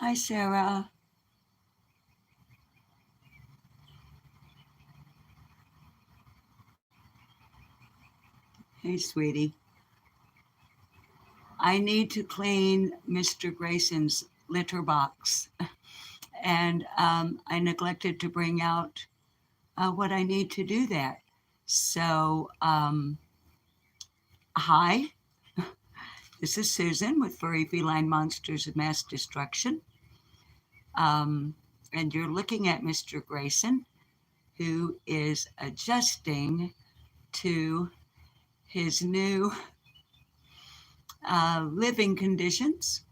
Hi, Sarah. Hey, sweetie. I need to clean Mr. Grayson's litter box, and I neglected to bring out what I need to do that. So, hi, this is Susan with Furry Feline Monsters of Mass Destruction. Um, and you're looking at Mr. Grayson, who is adjusting to his new living conditions.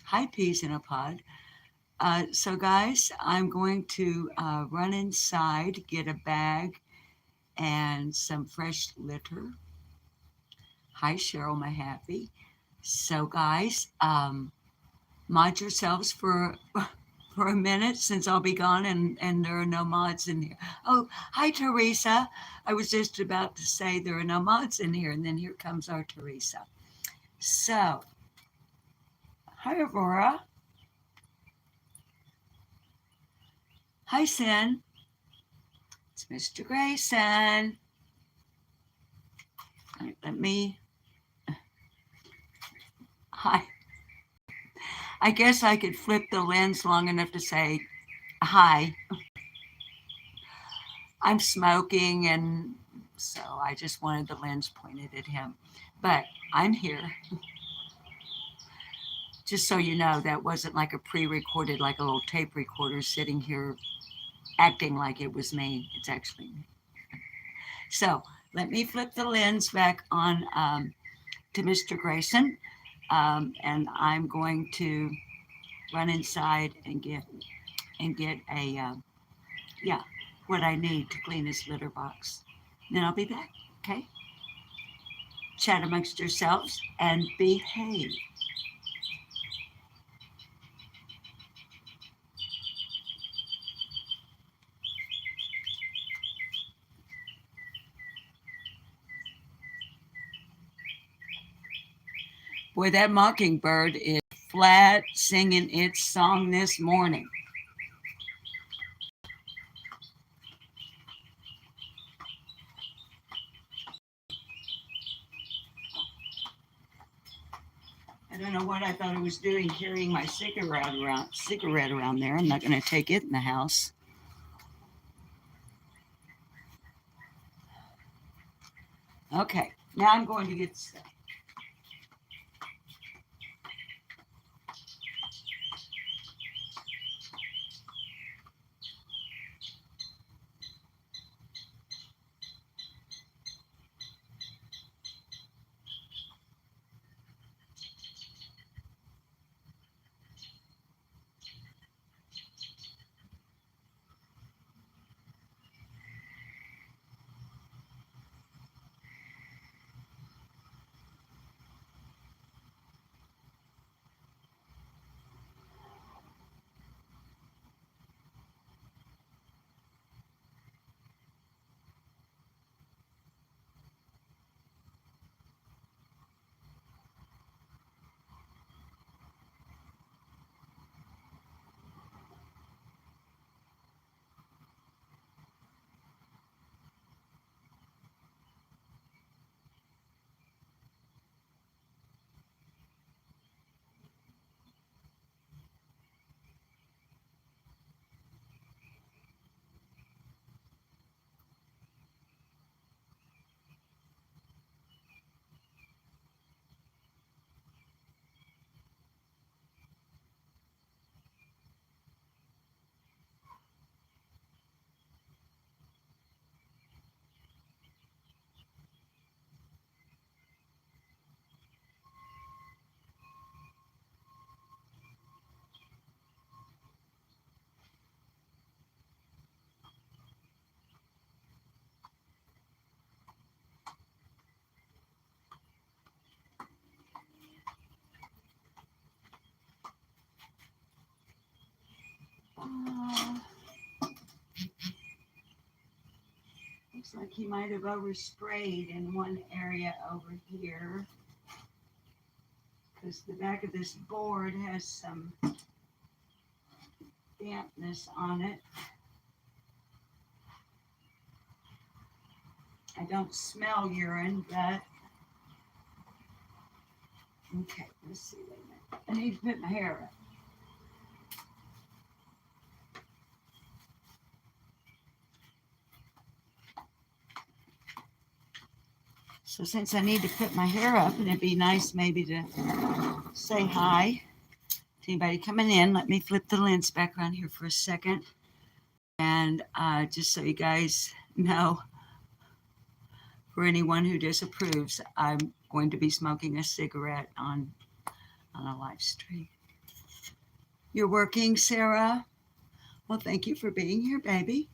Hi, Peas in a Pod. So, guys, I'm going to run inside, get a bag and some fresh litter. Hi, Cheryl Mahaffey. So, guys, mod yourselves for for a minute since I'll be gone and there are no mods in here. Oh, hi, Teresa. I was just about to say there are no mods in here, and then here comes our Teresa. So, hi, Aurora. Hi, Sin. It's Mr. Grayson. Let me. Hi. I guess I could flip the lens long enough to say, hi, I'm smoking, and so I just wanted the lens pointed at him. But I'm here. Just so you know, that wasn't like a pre recorded, like a little tape recorder sitting here acting like it was me. It's actually me. So let me flip the lens back on to Mr. Grayson. And I'm going to run inside and get a yeah, what I need to clean this litter box. Then I'll be back, okay? Chat amongst yourselves and behave. Boy, that mockingbird is flat singing its song this morning. I don't know what I thought I was doing carrying my cigarette around there. I'm not going to take it in the house. Okay, now I'm going to get stuff. Uh, Looks like he might have oversprayed in one area over here because the back of this board has some dampness on it. I don't smell urine, but okay, let's see. Wait a minute. I need to put my hair up. So since I need to put my hair up, and it'd be nice maybe to say hi to anybody coming in, let me flip the lens back around here for a second. And just so you guys know, for anyone who disapproves, I'm going to be smoking a cigarette on a live stream. You're working, Sarah? Well, thank you for being here, baby.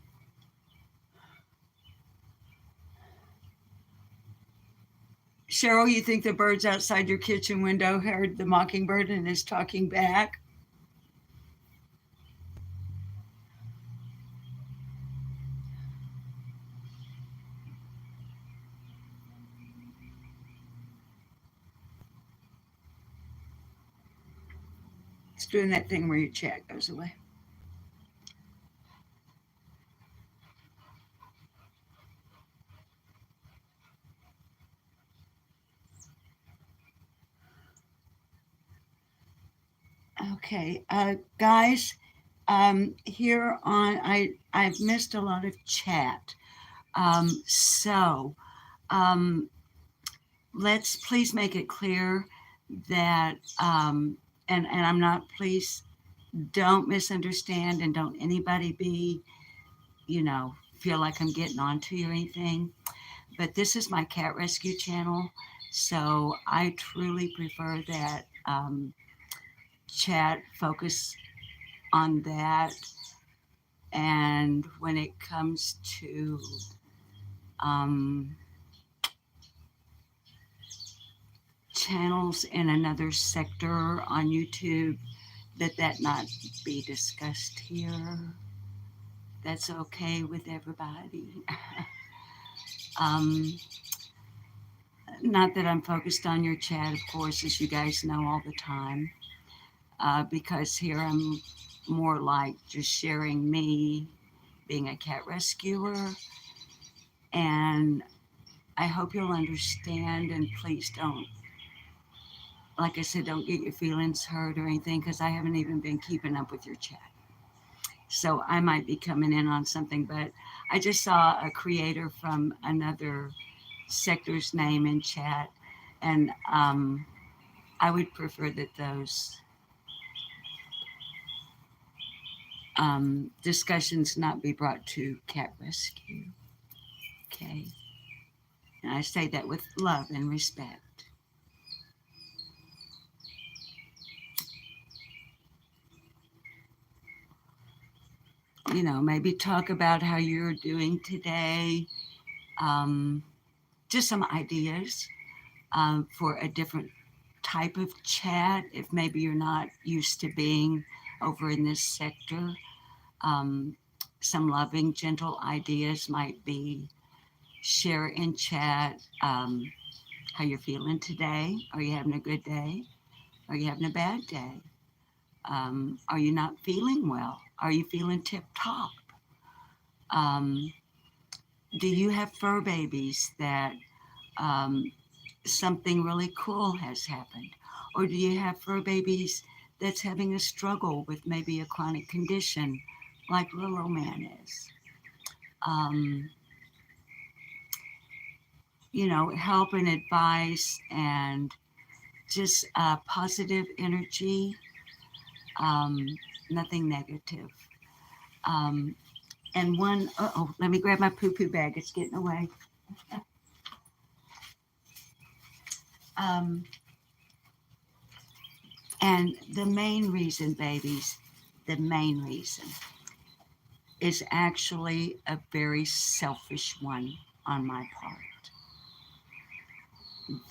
Cheryl, you think the birds outside your kitchen window heard the mockingbird and is talking back? It's doing that thing where your chat goes away. Okay, guys, here on I've missed a lot of chat, so let's please make it clear that and I'm not, please don't misunderstand and don't anybody be, feel like I'm getting on to you or anything. But this is my cat rescue channel, so I truly prefer that chat focus on that. And when it comes to channels in another sector on YouTube, that not be discussed here. That's okay with everybody. Not that I'm focused on your chat, of course, as you guys know, all the time, because here I'm more like just sharing me being a cat rescuer. And I hope you'll understand, and please don't, like I said, don't get your feelings hurt or anything, because I haven't even been keeping up with your chat. So I might be coming in on something, but I just saw a creator from another sector's name in chat, and I would prefer that those discussions not be brought to cat rescue. Okay. And I say that with love and respect. Maybe talk about how you're doing today. Just some ideas for a different type of chat if maybe you're not used to being over in this sector. Some loving, gentle ideas might be share in chat how you're feeling today. Are you having a good day? Are you having a bad day? Are you not feeling well? Are you feeling tip top? Do you have fur babies that something really cool has happened? Or do you have fur babies that's having a struggle with maybe a chronic condition like little old man is? Help and advice and just positive energy, nothing negative. And let me grab my poo-poo bag. It's getting away. And the main reason, babies, is actually a very selfish one on my part.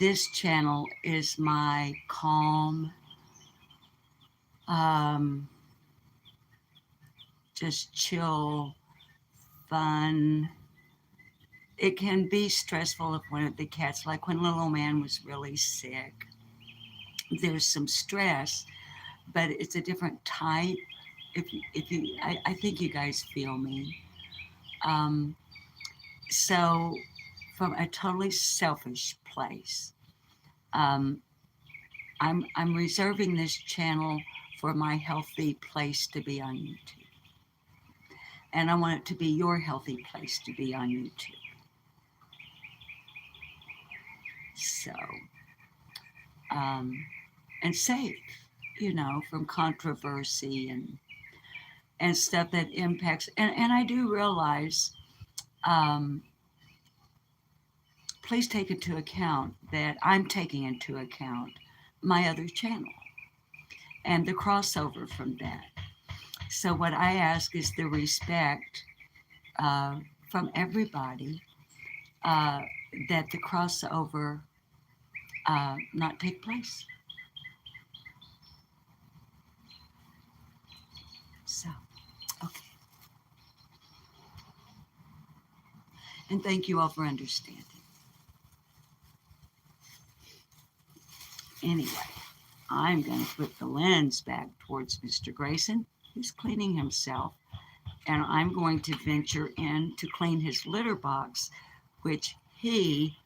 This channel is my calm, just chill, fun. It can be stressful if one of the cats, like when little man was really sick, there's some stress, but it's a different type. I think you guys feel me. Um, so, from a totally selfish place, um, I'm reserving this channel for my healthy place to be on YouTube, and I want it to be your healthy place to be on YouTube. So, um, and safe, from controversy and stuff that impacts. And I do realize, um, please take into account that I'm taking into account my other channel and the crossover from that. So what I ask is the respect uh, from everybody, uh, that the crossover not take place. So, okay. And thank you all for understanding. Anyway, I'm going to put the lens back towards Mr. Grayson. He's cleaning himself. And I'm going to venture in to clean his litter box, which he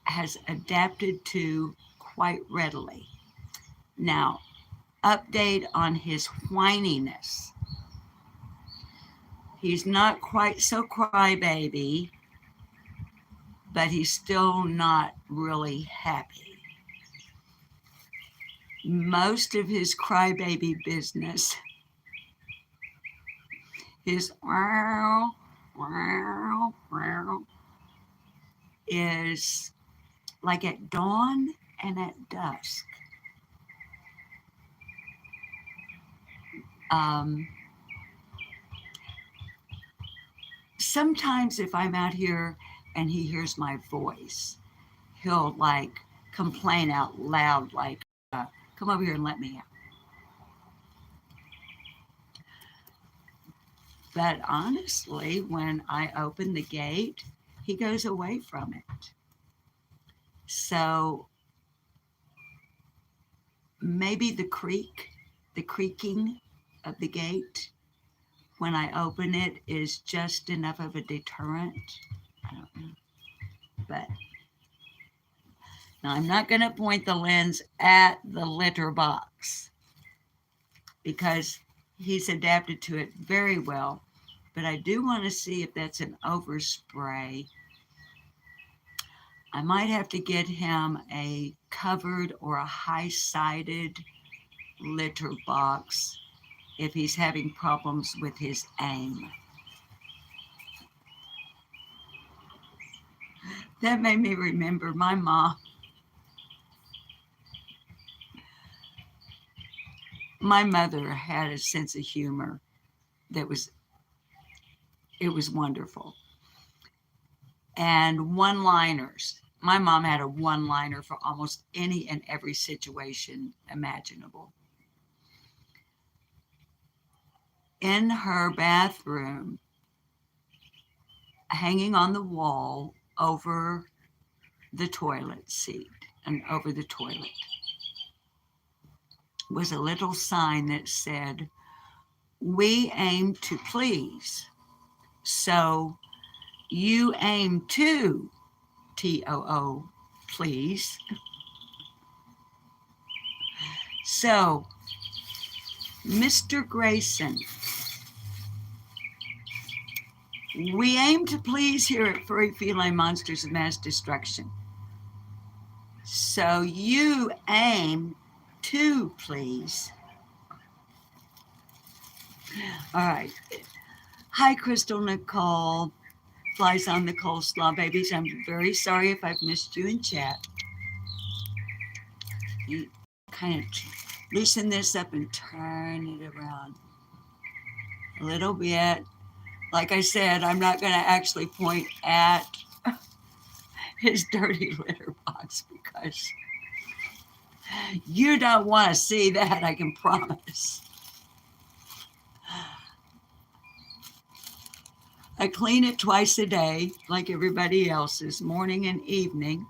has adapted to quite readily. Now, update on his whininess. He's not quite so crybaby, but he's still not really happy. Most of his crybaby business is is like at dawn and at dusk. Sometimes if I'm out here and he hears my voice, he'll like complain out loud, like, come over here and let me out. But honestly, when I open the gate, he goes away from it. So maybe the creaking of the gate when I open it is just enough of a deterrent. I don't know. But now I'm not going to point the lens at the litter box because he's adapted to it very well. But I do want to see if that's an overspray. I might have to get him a covered or a high-sided litter box if he's having problems with his aim. That made me remember my mom. My mother had a sense of humor that was wonderful. And one-liners. My mom had a one-liner for almost any and every situation imaginable. In her bathroom, hanging on the wall over the toilet seat and over the toilet, was a little sign that said, "We aim to please. So you aim to TOO, please." So, Mr. Grayson, we aim to please here at Furry Feline Monsters of Mass Destruction. So you aim to please. All right. Hi, Crystal Nicole. Flies on the coleslaw, babies. I'm very sorry if I've missed you in chat. You kind of loosen this up and turn it around a little bit. Like I said, I'm not going to actually point at his dirty litter box because you don't want to see that, I can promise. I clean it twice a day, like everybody else's, morning and evening.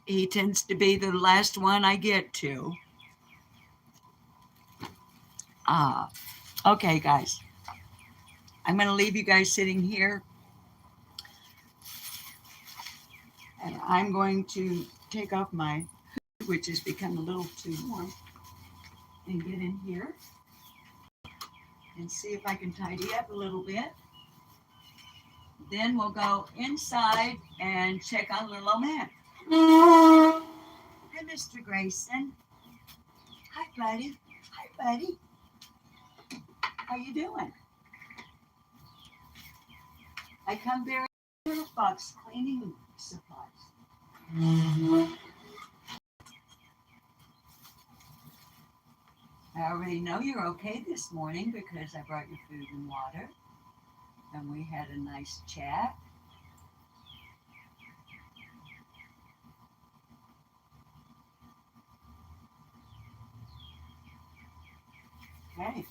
He tends to be the last one I get to. Ah, okay, guys. I'm going to leave you guys sitting here, and I'm going to take off my hood, which has become a little too warm, and get in here and see if I can tidy up a little bit. Then we'll go inside and check on little old man. Hi, Mr. Grayson. Hi, buddy. Hi, buddy. How you doing? I come very little box cleaning supplies. I already know you're okay this morning because I brought you food and water, and we had a nice chat. Okay.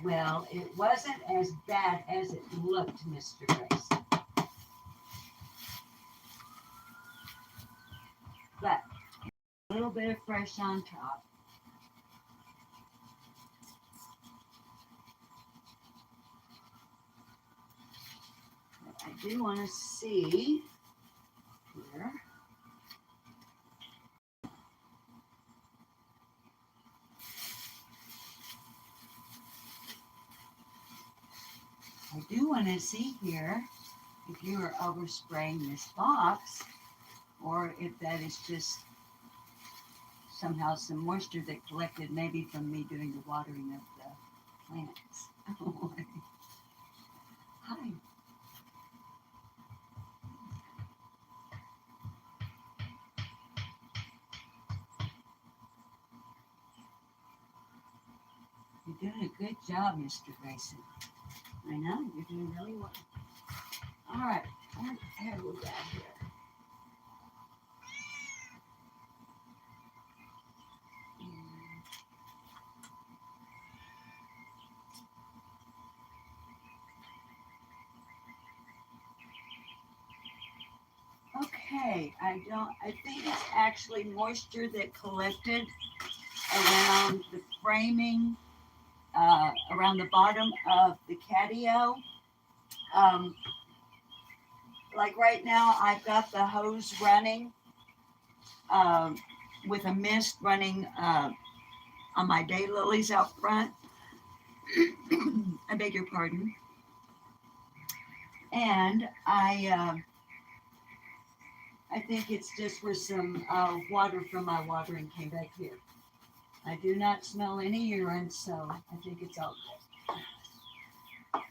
Well, it wasn't as bad as it looked, Mr. Grayson. But a little bit of fresh on top. But I do want to see here. I do want to see here if you are overspraying this box or if that is just somehow some moisture that collected maybe from me doing the watering of the plants. Hi. You're doing a good job, Mr. Grayson. I know, you're doing really well. All right, what have we got here? Okay, I think it's actually moisture that collected around the framing, around the bottom of the catio. Um, like right now, I've got the hose running um, with a mist running on my daylilies out front. I beg your pardon. And I think it's just where some water from my watering came back here. I do not smell any urine, so I think it's all good.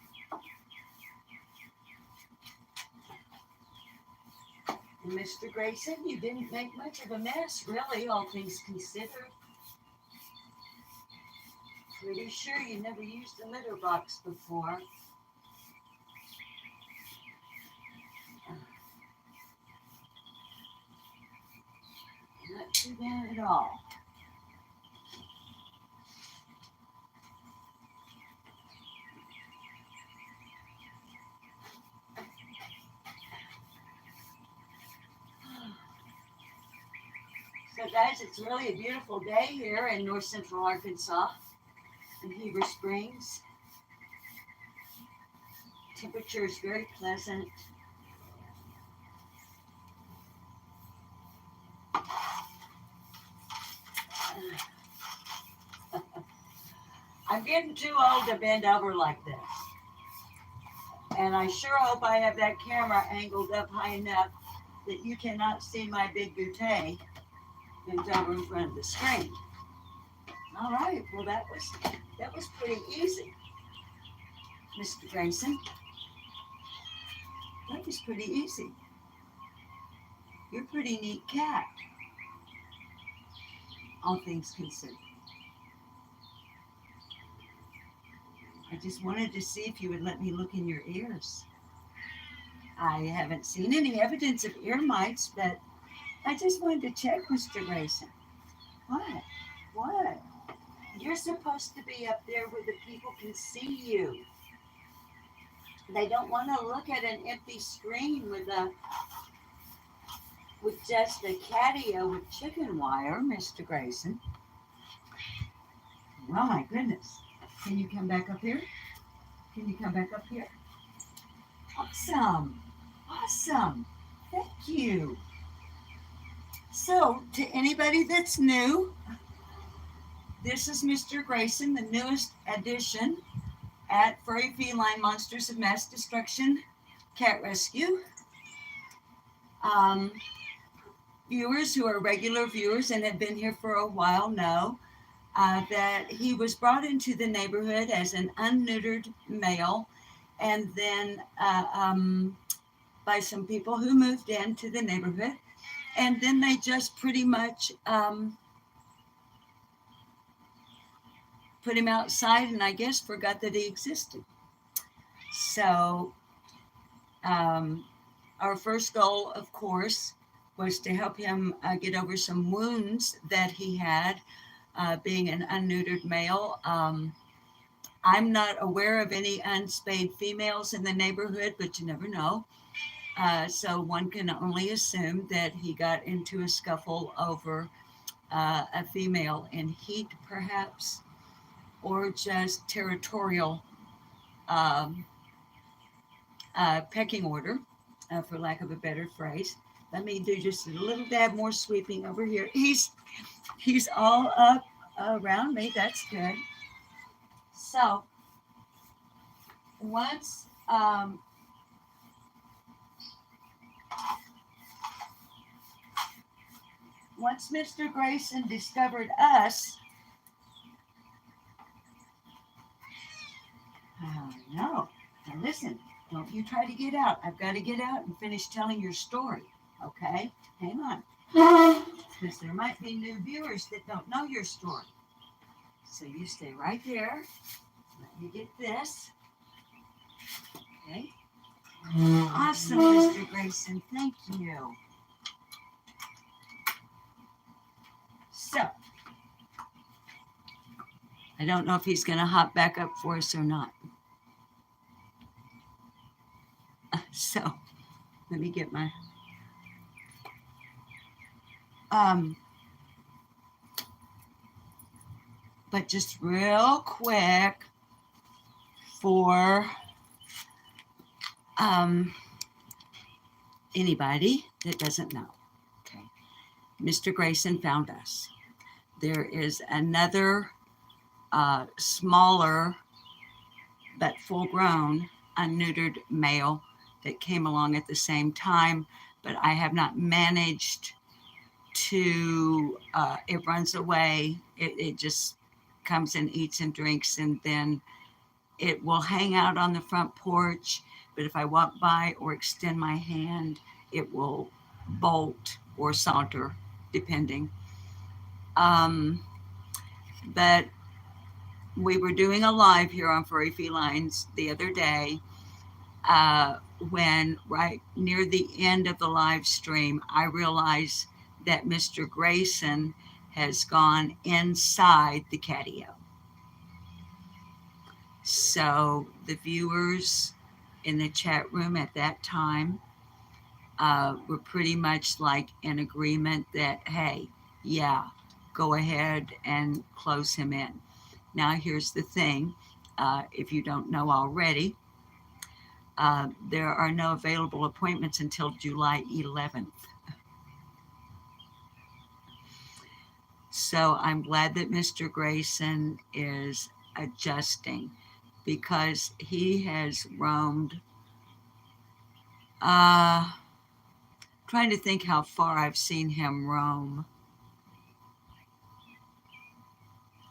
And Mr. Grayson, you didn't make much of a mess, really, all things considered. Pretty sure you never used a litter box before. Not too bad at all. So guys, it's really a beautiful day here in north central Arkansas in Heber Springs. Temperature is very pleasant. I'm getting too old to bend over like this. And I sure hope I have that camera angled up high enough that you cannot see my big bouquet bent over in front of the screen. All right. Well, that was pretty easy, Mr. Grayson. That was pretty easy. You're a pretty neat cat, all things considered. I just wanted to see if you would let me look in your ears. I haven't seen any evidence of ear mites, but I just wanted to check, Mr. Grayson. What? What? You're supposed to be up there where the people can see you. They don't want to look at an empty screen with just a catio with chicken wire, Mr. Grayson. Oh my goodness. Can you come back up here? Can you come back up here? Awesome. Awesome. Thank you. So, to anybody that's new, this is Mr. Grayson, the newest addition at Furry Feline Monsters of Mass Destruction Cat Rescue. Um, Viewers who are regular viewers and have been here for a while know that he was brought into the neighborhood as an unneutered male, and then by some people who moved into the neighborhood, and then they just pretty much put him outside, and I guess forgot that he existed. So our first goal, of course, was to help him get over some wounds that he had being an unneutered male. I'm not aware of any unspayed females in the neighborhood, but you never know. So one can only assume that he got into a scuffle over a female in heat, perhaps, or just territorial pecking order, for lack of a better phrase. Let me do just a little dab more sweeping over here. He's all up around me. That's good. So once Mr. Grayson discovered us, oh no! Now listen, don't you try to get out. I've got to get out and finish telling your story. Okay, hang on, because there might be new viewers that don't know your story. So you stay right there. Let me get this. Okay. Awesome, Mr. Grayson. Thank you. So, I don't know if he's going to hop back up for us or not. So, let me get my... but just real quick for anybody that doesn't know. Okay. Mr. Grayson found us. There is another smaller but full-grown unneutered male that came along at the same time, but I have not managed to, it runs away. It just comes and eats and drinks, and then it will hang out on the front porch. But if I walk by or extend my hand, it will bolt or saunter, depending. But we were doing a live here on Furry Felines the other day, when right near the end of the live stream, I realized that Mr. Grayson has gone inside the catio. So the viewers in the chat room at that time were pretty much like in agreement that, hey, yeah, go ahead and close him in. Now, here's the thing. If you don't know already, there are no available appointments until July 11th. So I'm glad that Mr. Grayson is adjusting, because he has roamed, trying to think how far I've seen him roam.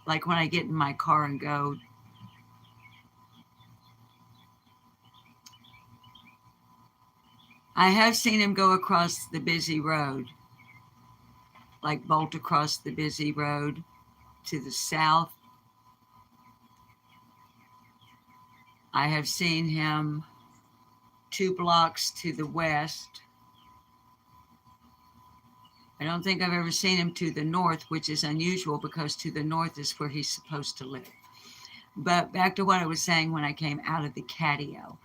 like when I get in my car and go, I have seen him go across the busy road, like bolt across the busy road to the south. I have seen him 2 blocks to the west. I don't think I've ever seen him to the north, which is unusual because to the north is where he's supposed to live. But back to what I was saying when I came out of the catio,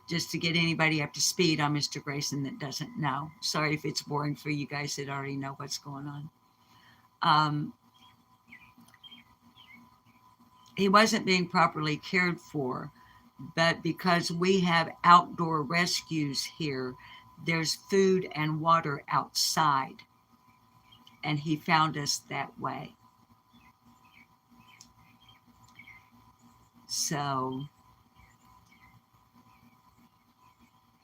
just to get anybody up to speed on Mr. Grayson that doesn't know. Sorry if it's boring for you guys that already know what's going on. He wasn't being properly cared for, but because we have outdoor rescues here, there's food and water outside, and he found us that way. So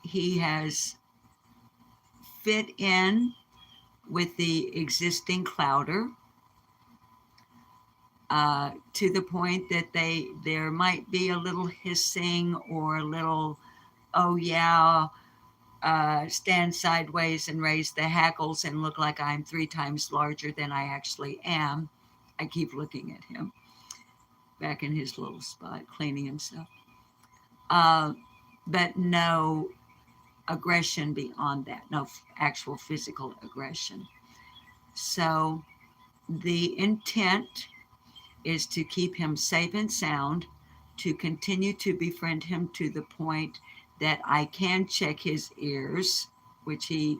he has fit in with the existing clouder to the point that there might be a little hissing or a little, oh yeah, stand sideways and raise the hackles and look like I'm 3 times larger than I actually am. I keep looking at him back in his little spot, cleaning himself. But no aggression beyond that, no actual physical aggression. So the intent is to keep him safe and sound, to continue to befriend him to the point that I can check his ears, which he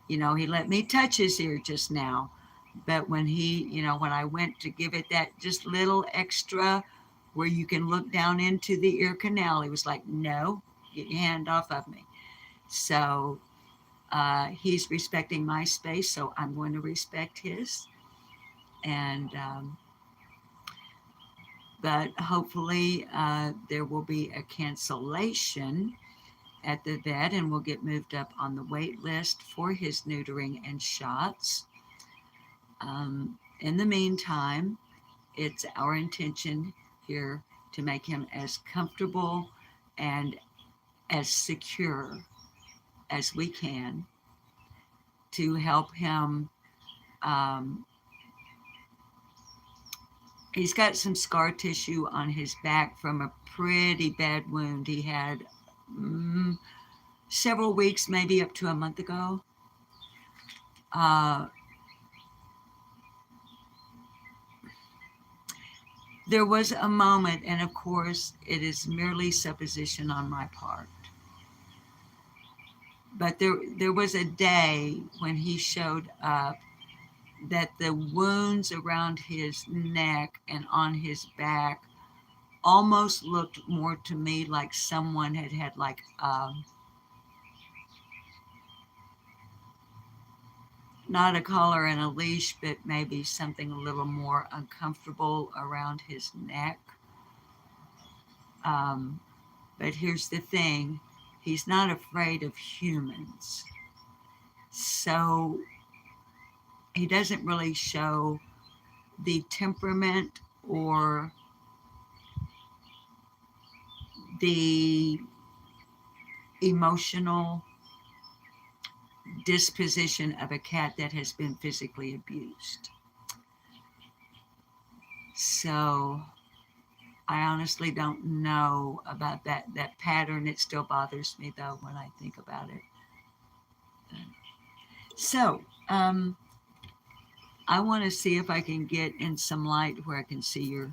let me touch his ear just now. But when when I went to give it that just little extra where you can look down into the ear canal, he was like, no, get your hand off of me. So he's respecting my space, so I'm going to respect his. And but hopefully there will be a cancellation at the vet and we'll get moved up on the wait list for his neutering and shots. In the meantime, it's our intention here to make him as comfortable and as secure as we can to help him. He's got some scar tissue on his back from a pretty bad wound he had several weeks, maybe up to a month ago. There was a moment, and of course, it is merely supposition on my part. But there was a day when he showed up that the wounds around his neck and on his back almost looked more to me like someone had like not a collar and a leash, but maybe something a little more uncomfortable around his neck. But here's the thing, he's not afraid of humans. So he doesn't really show the temperament or the emotional disposition of a cat that has been physically abused. So I honestly don't know about that pattern. It still bothers me though when I think about it. So I want to see if I can get in some light where I can see your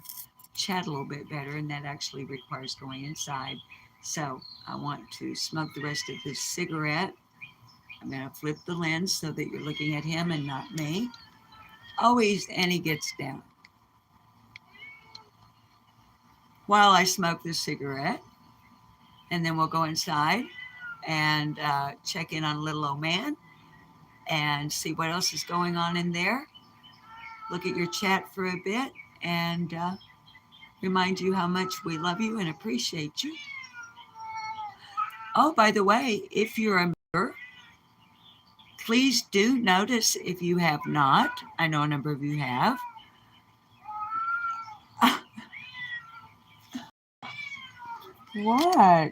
chat a little bit better, and that actually requires going inside. So I want to smoke the rest of this cigarette. I'm going to flip the lens so that you're looking at him and not me. Always, and he gets down. While I smoke this cigarette, and then we'll go inside and check in on little old man and see what else is going on in there. Look at your chat for a bit and remind you how much we love you and appreciate you. Oh, by the way, if you're a member, please do notice if you have not. I know a number of you have. What?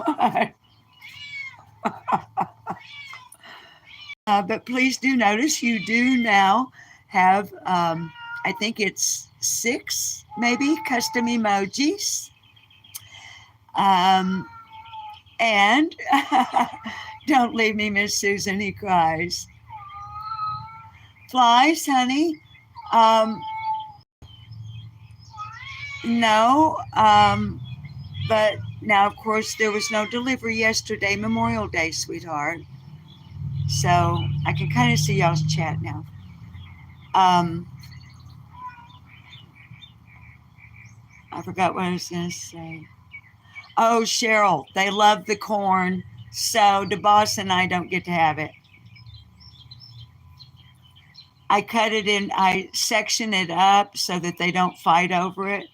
What? But please do notice you do now have, I think it's 6 maybe custom emojis. Um, and don't leave me, Miss Susan, he cries. Flies, honey? Um, no. But now, of course, there was no delivery yesterday, Memorial Day, sweetheart. So I can kind of see y'all's chat now. Um, I forgot what I was going to say. Oh, Cheryl, they love the corn. So the boss and I don't get to have it. I cut it in, I section it up so that they don't fight over it.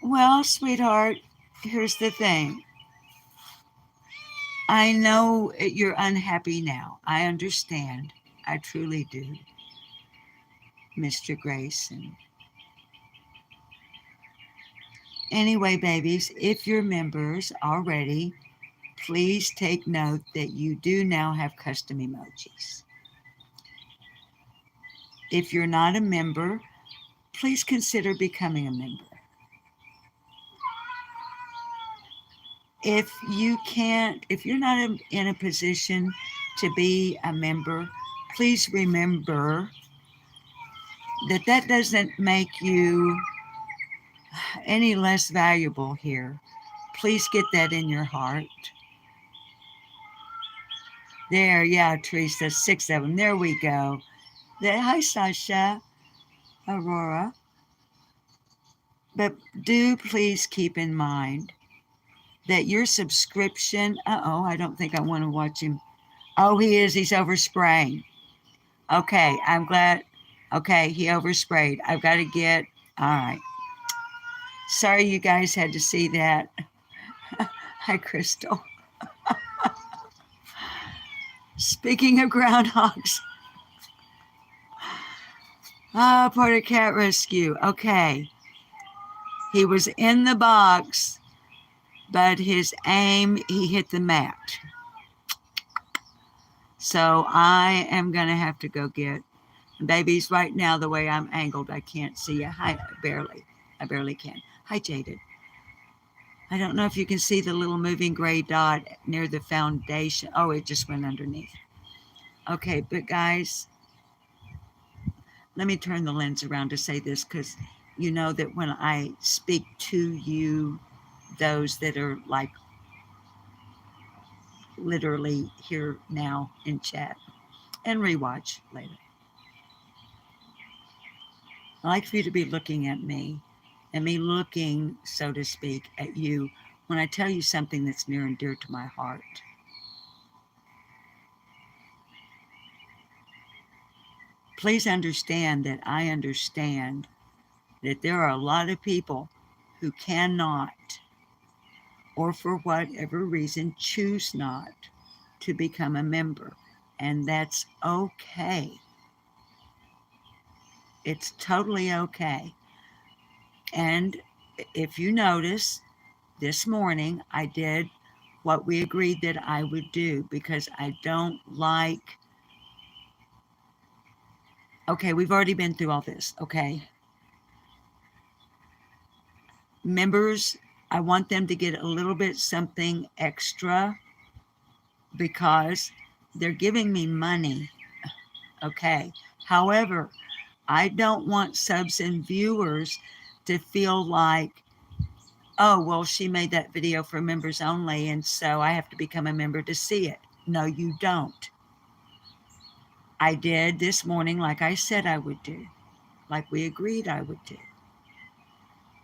Well, sweetheart, here's the thing. I know you're unhappy now. I understand. I truly do, Mr. Grayson. Anyway, babies, if you're members already, please take note that you do now have custom emojis. If you're not a member, please consider becoming a member. If you're not in a position to be a member, please remember that that doesn't make you any less valuable here. Please get that in your heart. There, yeah, Teresa, 6 of them. There we go. Hi, Sasha, Aurora. But do please keep in mind that your subscription, I don't think I want to watch him. Oh, he's overspraying. Okay, I'm glad. Okay, he oversprayed. I've got to get, all right. Sorry you guys had to see that. Hi, Crystal. Speaking of groundhogs. Part of cat rescue. Okay. He was in the box, but his aim, he hit the mat. So I am going to have to go get babies. Right now, the way I'm angled, I can't see you. Hi, I barely can. Hi, Jaded. I don't know if you can see the little moving gray dot near the foundation. Oh, it just went underneath. Okay, but guys, let me turn the lens around to say this, because you know that when I speak to you, those that are like literally here now in chat and rewatch later, I like for you to be looking at me and me looking, so to speak, at you when I tell you something that's near and dear to my heart. Please understand that I understand that there are a lot of people who cannot, or for whatever reason, choose not to become a member. And that's okay. It's totally okay. And if you notice, this morning I did what we agreed that I would do, because I don't like, okay, we've already been through all this, okay? Members, I want them to get a little bit something extra because they're giving me money, okay? However, I don't want subs and viewers to feel like, oh, well, she made that video for members only, and so I have to become a member to see it. No, you don't. I did this morning like I said I would do, like we agreed I would do.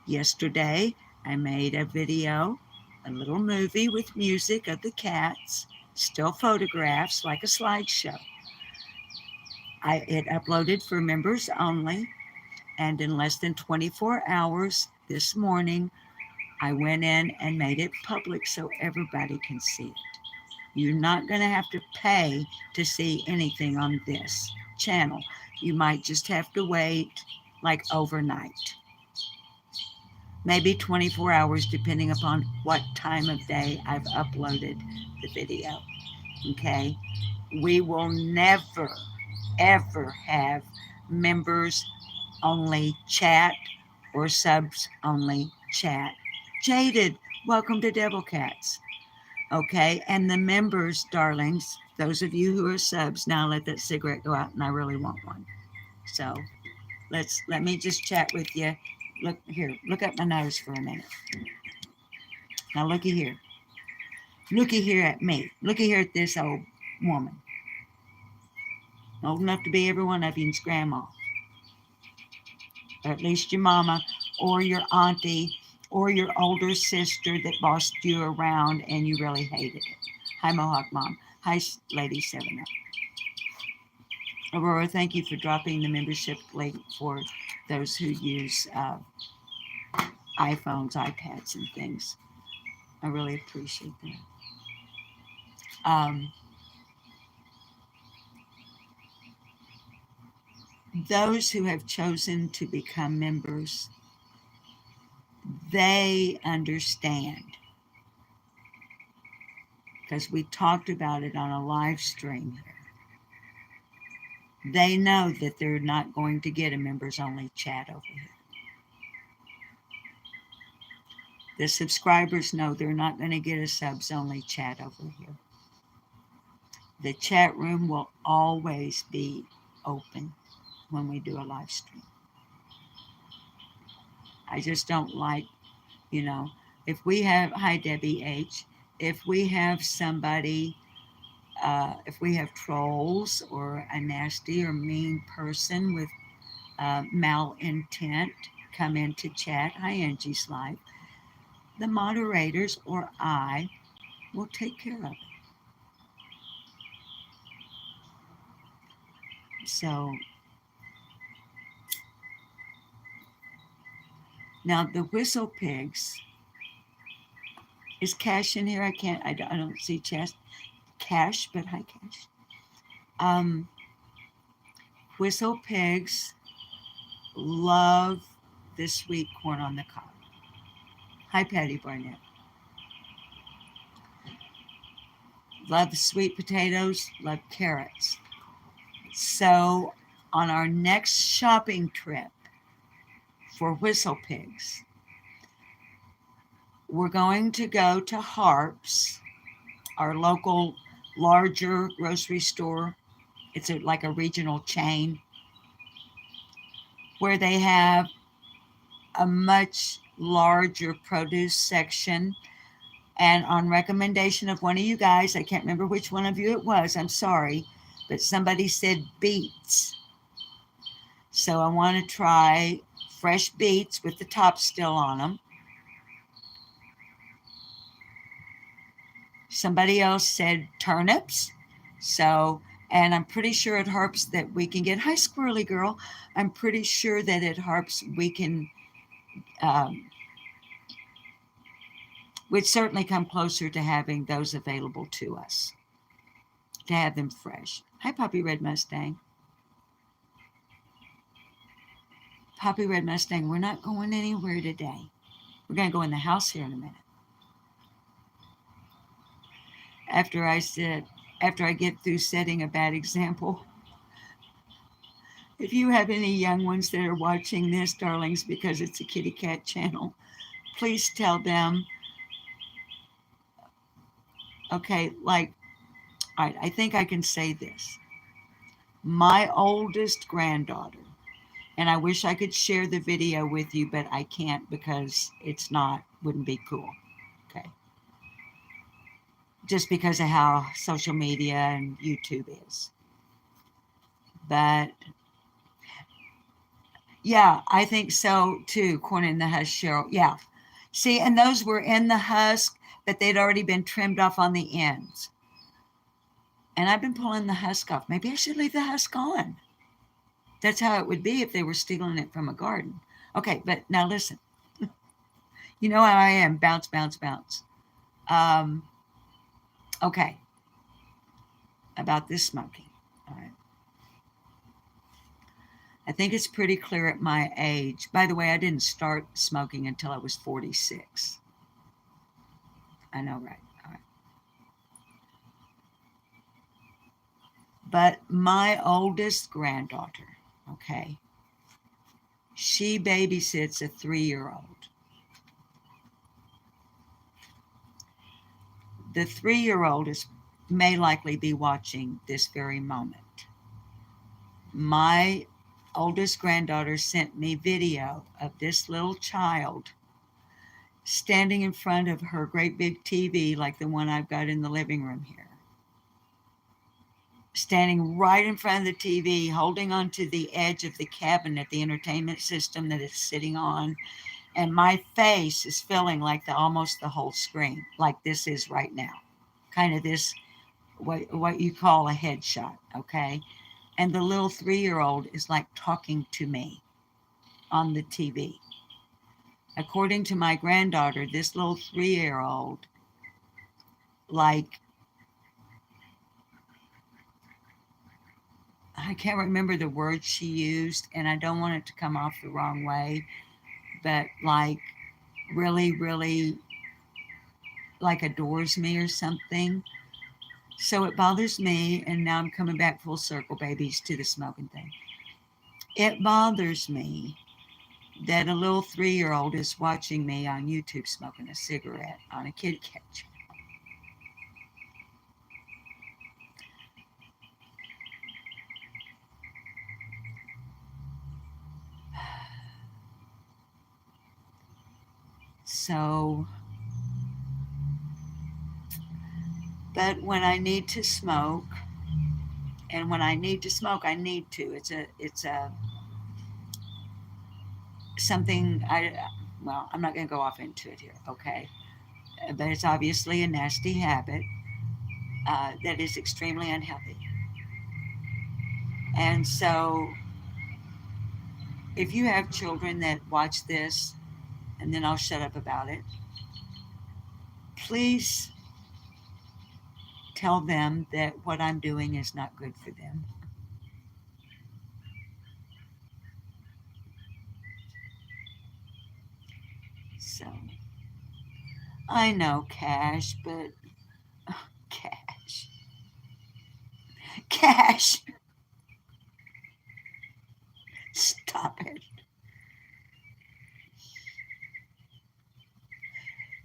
Yesterday, I made a video, a little movie with music of the cats, still photographs like a slideshow. It uploaded for members only, and in less than 24 hours this morning, I went in and made it public so everybody can see it. You're not going to have to pay to see anything on this channel. You might just have to wait like overnight. Maybe 24 hours, depending upon what time of day I've uploaded the video. Okay? We will never, ever have members only chat or subs only chat. Jaded, welcome to Devil Cats. Okay, and the members, darlings, those of you who are subs, now let that cigarette go out, and I really want one. So let me just chat with you. Look here, look up my nose for a minute. Now looky here. Looky here at me. Looky here at this old woman. Old enough to be every one of you's grandma. Or at least your mama or your auntie or your older sister that bossed you around and you really hated it. Hi, Mohawk Mom. Hi, Lady 7 Up. Aurora, thank you for dropping the membership link for those who use iPhones, iPads, and things. I really appreciate that. Those who have chosen to become members, they understand, because we talked about it on a live stream here. They know that they're not going to get a members only chat over here. The subscribers know they're not going to get a subs only chat over here. The chat room will always be open when we do a live stream. I just don't like, if we have, hi Debbie H, if we have somebody, if we have trolls or a nasty or mean person with malintent come into chat, hi Angie's Live, the moderators or I will take care of it. So now the Whistle Pigs, is Cash in here? I don't see Cash, but hi Cash. Whistle Pigs love the sweet corn on the cob. Hi Patty Barnett. Love the sweet potatoes, love carrots. So on our next shopping trip for Whistle Pigs, we're going to go to Harps, our local larger grocery store. It's like a regional chain where they have a much larger produce section. And on recommendation of one of you guys, I can't remember which one of you it was, I'm sorry, but somebody said beets. So I want to try fresh beets with the top still on them. Somebody else said turnips. So, and I'm pretty sure at Harps that we can get, hi Squirrely Girl, I'm pretty sure that at Harps we can, we'd certainly come closer to having those available to us, to have them fresh. Hi Poppy Red Mustang. Poppy Red Mustang, we're not going anywhere today. We're going to go in the house here in a minute. After I get through setting a bad example. If you have any young ones that are watching this, darlings, because it's a kitty cat channel, please tell them, okay, like, all right, I think I can say this. My oldest granddaughter, and I wish I could share the video with you, but I can't because wouldn't be cool, okay? Just because of how social media and YouTube is. But yeah, I think so too. Corn in the husk, Cheryl. Yeah. See, and those were in the husk, but they'd already been trimmed off on the ends. And I've been pulling the husk off. Maybe I should leave the husk on. That's how it would be if they were stealing it from a garden. Okay, but now listen. You know how I am. Bounce, bounce, bounce. Okay. about this smoking. All right. I think it's pretty clear at my age. By the way, I didn't start smoking until I was 46. I know, right? All right. But my oldest granddaughter, okay, she babysits a 3-year-old. The 3-year-old may likely be watching this very moment. My oldest granddaughter sent me video of this little child standing in front of her great big TV, like the one I've got in the living room here. Standing right in front of the TV, holding onto the edge of the cabinet, the entertainment system that it's sitting on. And my face is filling like almost the whole screen, like this is right now. Kind of this, what you call a headshot, okay? And the little 3-year-old is like talking to me on the TV. According to my granddaughter, this little 3-year-old, like, I can't remember the word she used, and I don't want it to come off the wrong way, but like really, really like adores me or something. So it bothers me, and now I'm coming back full circle, babies, to the smoking thing. It bothers me that a little 3-year-old is watching me on YouTube smoking a cigarette on a kitty cat channel. So, but when I need to smoke, and when I need to smoke, I need to. It's a something well, I'm not going to go off into it here, okay? But it's obviously a nasty habit that is extremely unhealthy. And so, if you have children that watch this, and then I'll shut up about it, please tell them that what I'm doing is not good for them. So, I know, Cash, but Cash, Cash, stop it.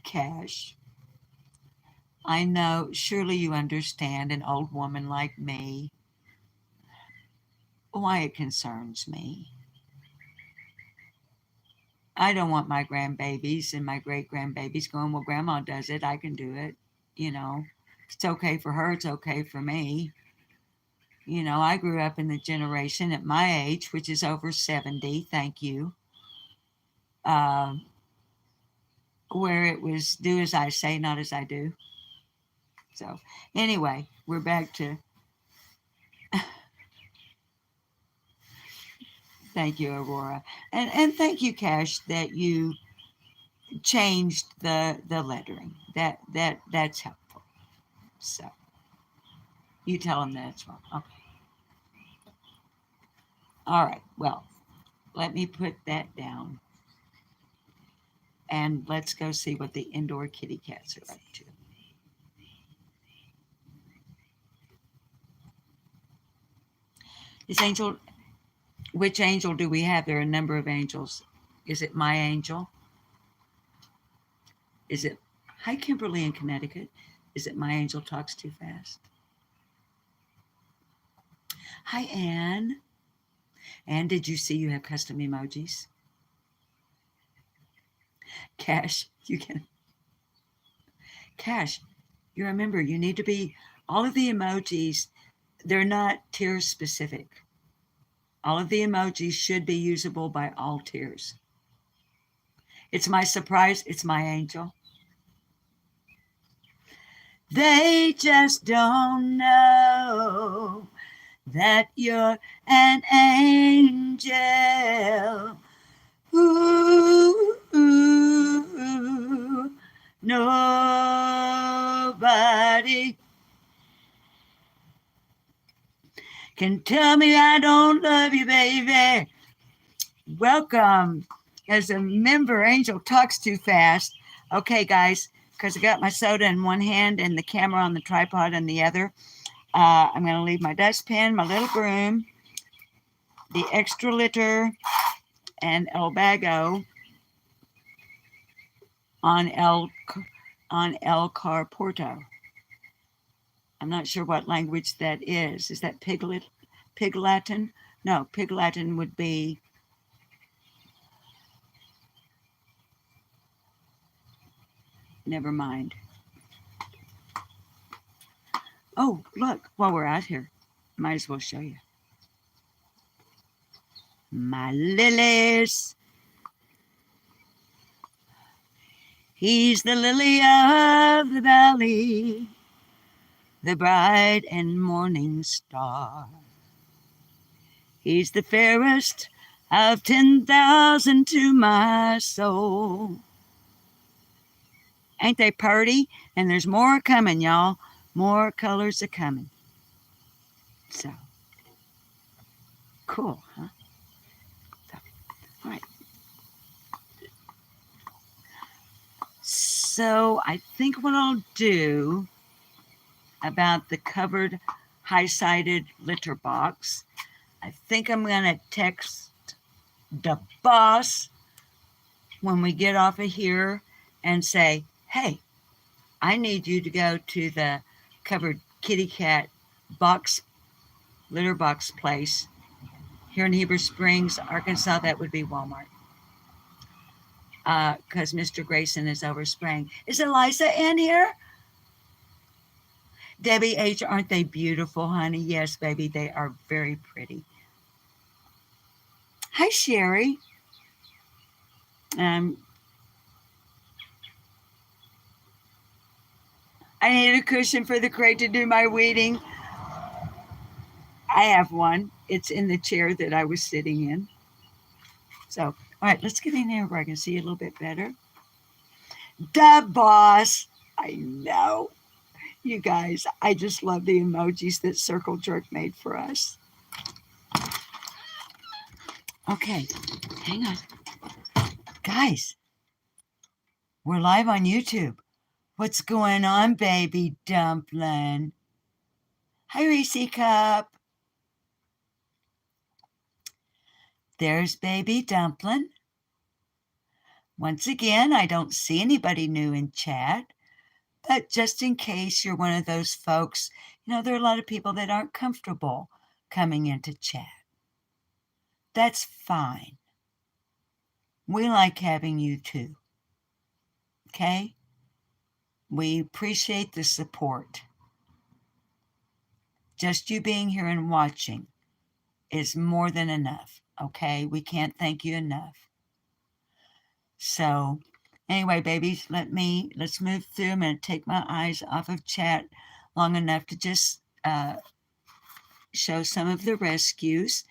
Cash, I know, surely you understand, an old woman like me, why it concerns me. I don't want my grandbabies and my great grandbabies going, well, grandma does it, I can do it. You know, it's okay for her, it's okay for me. You know, I grew up in the generation at my age, which is over 70, thank you, um, where it was do as I say, not as I do. So, anyway, we're back to thank you, Aurora. And thank you, Cash, that you changed the lettering. That's helpful. So, you tell them that it's wrong. Okay. All right. Well, let me put that down. And let's go see what the indoor kitty cats are up to. Is Angel, which angel do we have? There are a number of angels. Is it my angel? Is it, hi, Kimberly in Connecticut. Is it my angel talks too fast? Hi, Anne. Anne, did you see you have custom emojis? Cash, you can. Cash, you remember, you need to be, all of the emojis, they're not tier specific. All of the emojis should be usable by all tiers. It's my surprise, it's my angel. They just don't know that you're an angel. Ooh, ooh, nobody can tell me I don't love you, baby. Welcome. As a member, Angel talks too fast. Okay, guys, because I got my soda in one hand and the camera on the tripod in the other. I'm going to leave my dustpan, my little broom, the extra litter, and El Bago on El Carporto. I'm not sure what language that is. Is that Pig Latin? No, Pig Latin would be never mind. Oh, look, while we're out here, might as well show you. My lilies. He's the lily of the valley, the bright and morning star. He's the fairest of 10,000 to my soul. Ain't they purty? And there's more coming, y'all. More colors are coming. So, cool, huh? So, all right. So, I think what I'll do about the covered high-sided litter box, I think I'm going to text the boss when we get off of here and say, hey, I need you to go to the covered kitty cat box, litter box place here in Heber Springs, Arkansas. That would be Walmart. Because Mr. Grayson is overspraying. Is Eliza in here? Debbie H., aren't they beautiful, honey? Yes, baby, they are very pretty. Hi, Sherry. I need a cushion for the crate to do my weeding. I have one. It's in the chair that I was sitting in. So, all right, let's get in here where I can see a little bit better. Duh, boss. I know. You guys, I just love the emojis that Circle Jerk made for us. Okay, hang on. Guys, we're live on YouTube. What's going on, baby dumpling? Hi, Reese Cup. There's baby dumpling. Once again, I don't see anybody new in chat, but just in case you're one of those folks, there are a lot of people that aren't comfortable coming into chat. That's fine. We like having you too. Okay? We appreciate the support. Just you being here and watching is more than enough. Okay? We can't thank you enough. So, anyway, babies, let's move through. I'm going to take my eyes off of chat long enough to just show some of the rescues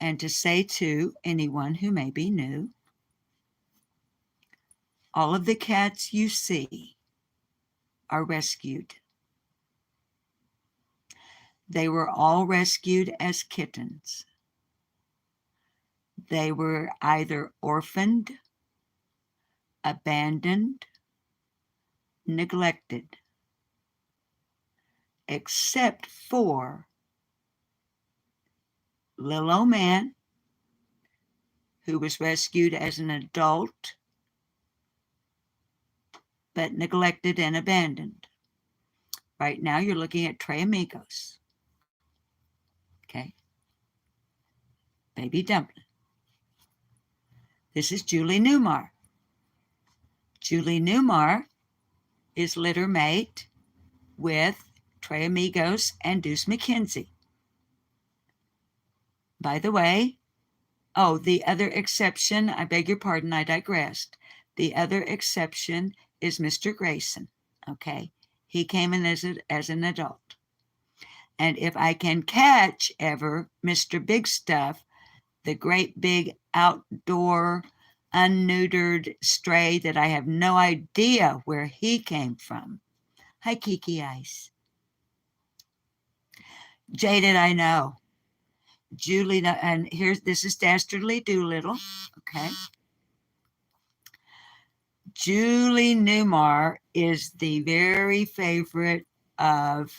and to say to anyone who may be new, all of the cats you see are rescued. They were all rescued as kittens. They were either orphaned, abandoned, neglected, except for little old man, who was rescued as an adult, but neglected and abandoned. Right now, you're looking at Tres Amigos. Okay. Baby Dumpling. This is Julie Newmar. Julie Newmar is litter mate with Tres Amigos and Deuce McKenzie. By the way, the other exception, I beg your pardon, I digressed. The other exception is Mr. Grayson, okay? He came in as an adult. And if I can catch ever Mr. Big Stuff, the great big outdoor, unneutered stray that I have no idea where he came from. Hi, Kiki Ice. Jaded, I know. Julie, and this is Dastardly Doolittle. Okay. Julie Newmar is the very favorite of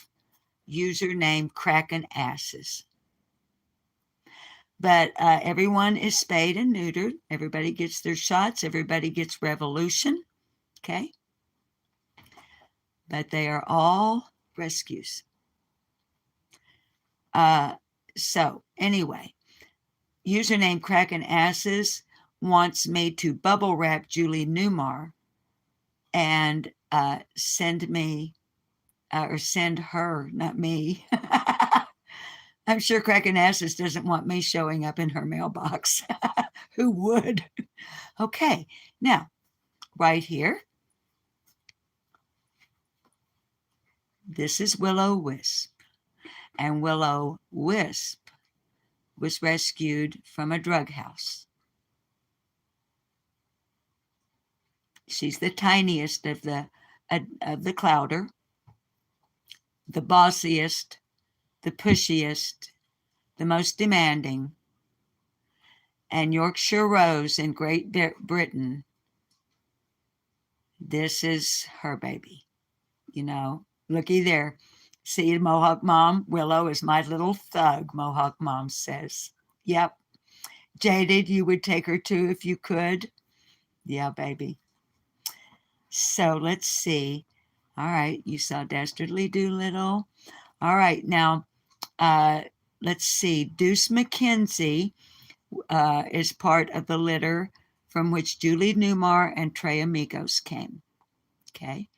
username Kraken Asses. But everyone is spayed and neutered. Everybody gets their shots. Everybody gets revolution. Okay. But they are all rescues. So anyway, username Kraken Asses wants me to bubble wrap Julie Newmar and send me or send her, not me. I'm sure Kraken Asses doesn't want me showing up in her mailbox. Who would? Okay, now, right here, this is Willow Wisp. And Willow Wisp was rescued from a drug house. She's the tiniest of the Clowder, the bossiest, the pushiest, the most demanding. And Yorkshire Rose in Great Britain, this is her baby. You know, looky there. See, Mohawk Mom, Willow is my little thug, Mohawk Mom says. Yep. Jaded, you would take her too if you could. Yeah, baby. So let's see. All right, you saw Dastardly Doolittle. All right, now let's see. Deuce McKenzie is part of the litter from which Julie Newmar and Trey Amigos came. Okay.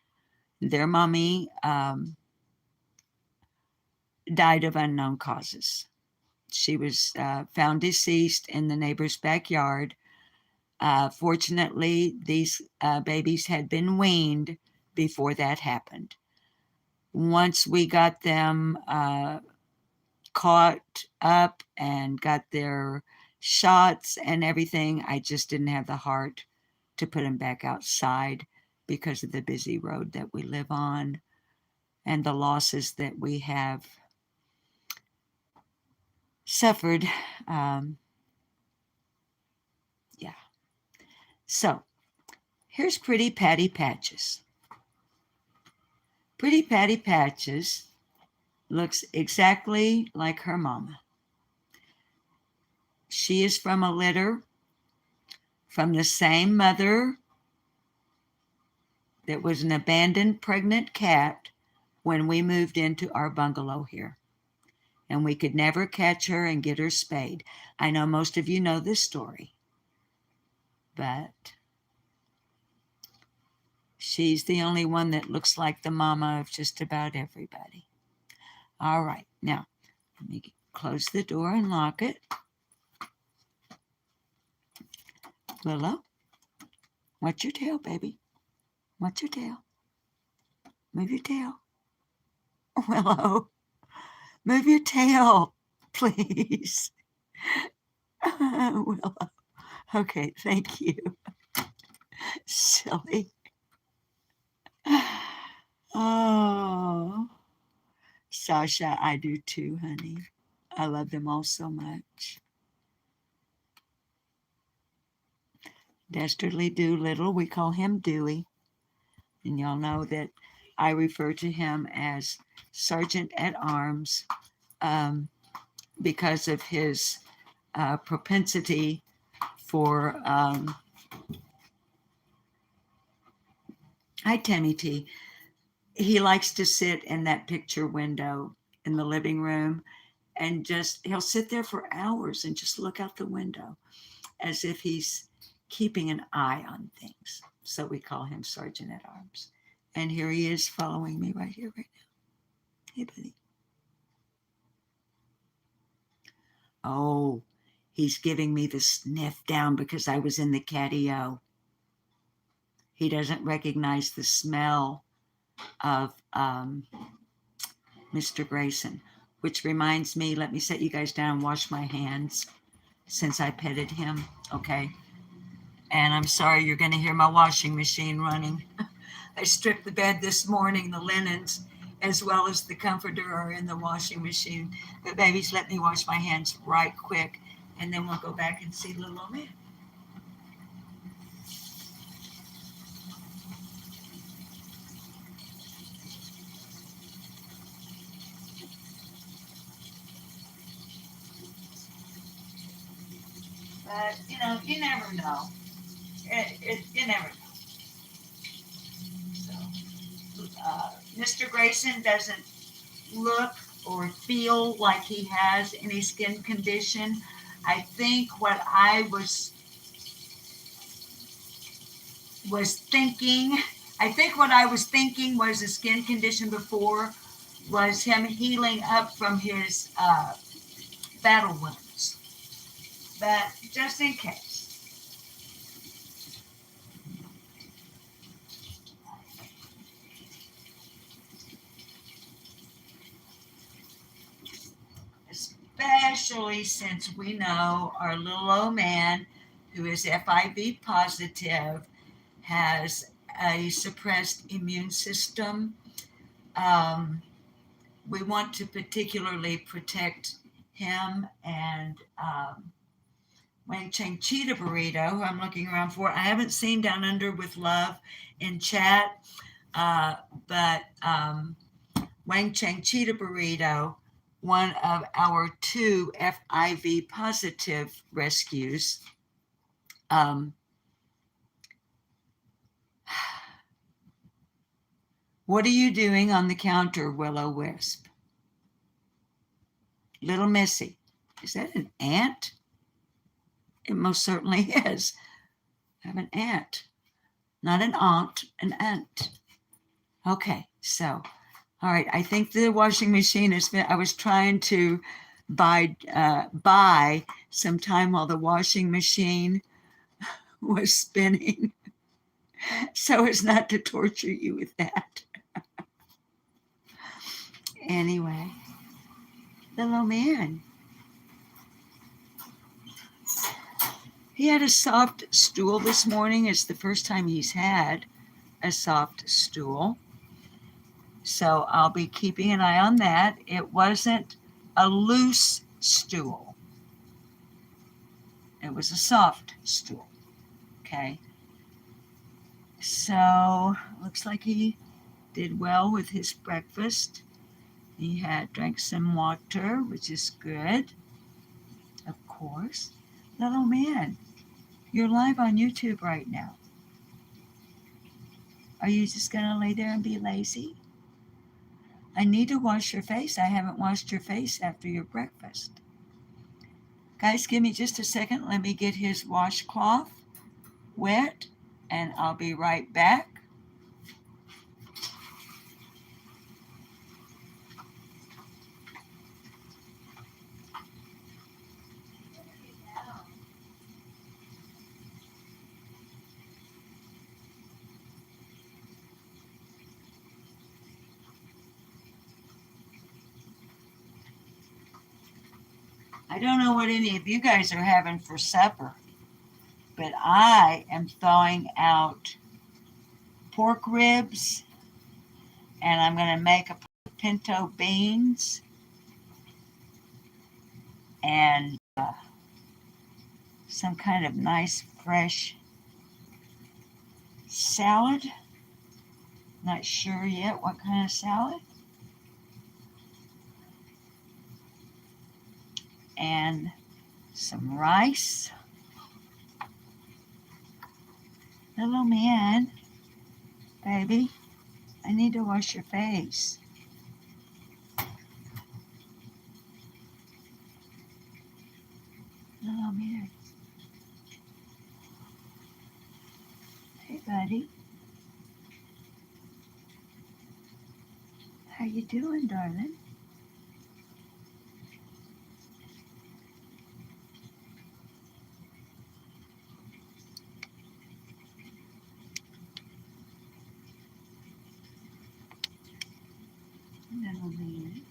Their mommy died of unknown causes. She was found deceased in the neighbor's backyard. Fortunately, these babies had been weaned before that happened. Once we got them caught up and got their shots and everything, I just didn't have the heart to put them back outside because of the busy road that we live on and the losses that we have suffered. Yeah. So here's Pretty Patty Patches. Pretty Patty Patches looks exactly like her mama. She is from a litter from the same mother that was an abandoned pregnant cat when we moved into our bungalow here. And we could never catch her and get her spayed. I know most of you know this story, but she's the only one that looks like the mama of just about everybody. All right, now let me close the door and lock it. Willow, what's your tail, baby? What's your tail? Move your tail. Willow, move your tail, please. Willow. Okay, thank you. Silly. Oh, Sasha, I do too, honey. I love them all so much. Dastardly Doolittle, we call him Dewey. And y'all know that I refer to him as Sergeant at Arms because of his propensity for, hi, Tammy T. He likes to sit in that picture window in the living room and he'll sit there for hours and just look out the window as if he's keeping an eye on things. So we call him Sergeant at Arms. And here he is following me right here, right now. Hey, buddy. Oh, he's giving me the sniff down because I was in the catio. He doesn't recognize the smell of Mr. Grayson, which reminds me, let me set you guys down and wash my hands since I petted him, okay? And I'm sorry, you're going to hear my washing machine running. I stripped the bed this morning, the linens, as well as the comforter are in the washing machine. But babies, let me wash my hands right quick, and then we'll go back and see little old man. But, you never know. You never know. So, Mr. Grayson doesn't look or feel like he has any skin condition. I think what I was thinking was a skin condition before was him healing up from his battle wounds. But just in case. Especially since we know our little old man, who is FIV positive, has a suppressed immune system. We want to particularly protect him and Wang Cheng Cheetah Burrito, who I'm looking around for. I haven't seen Down Under with Love in chat, but Wang Cheng Cheetah Burrito, one of our 2 FIV positive rescues. What are you doing on the counter, Willow Wisp? Little Missy, is that an ant? It most certainly is. I have an ant, not an aunt, an ant. Okay, so, all right. I think the washing machine is. I was trying to buy some time while the washing machine was spinning, so as not to torture you with that. Anyway, little man. He had a soft stool this morning. It's the first time he's had a soft stool. So I'll be keeping an eye on that. It wasn't a loose stool. It was a soft stool. Okay. So looks like he did well with his breakfast. He drank some water, which is good. Of course. Little man, you're live on YouTube right now. Are you just going to lay there and be lazy? I need to wash your face. I haven't washed your face after your breakfast. Guys, give me just a second. Let me get his washcloth wet, and I'll be right back. I don't know what any of you guys are having for supper, but I am thawing out pork ribs, and I'm going to make a pinto beans and some kind of nice fresh salad. Not sure yet what kind of salad. And some rice. Little man, baby, I need to wash your face. Little man. Hey, buddy. How you doing, darling? Little man.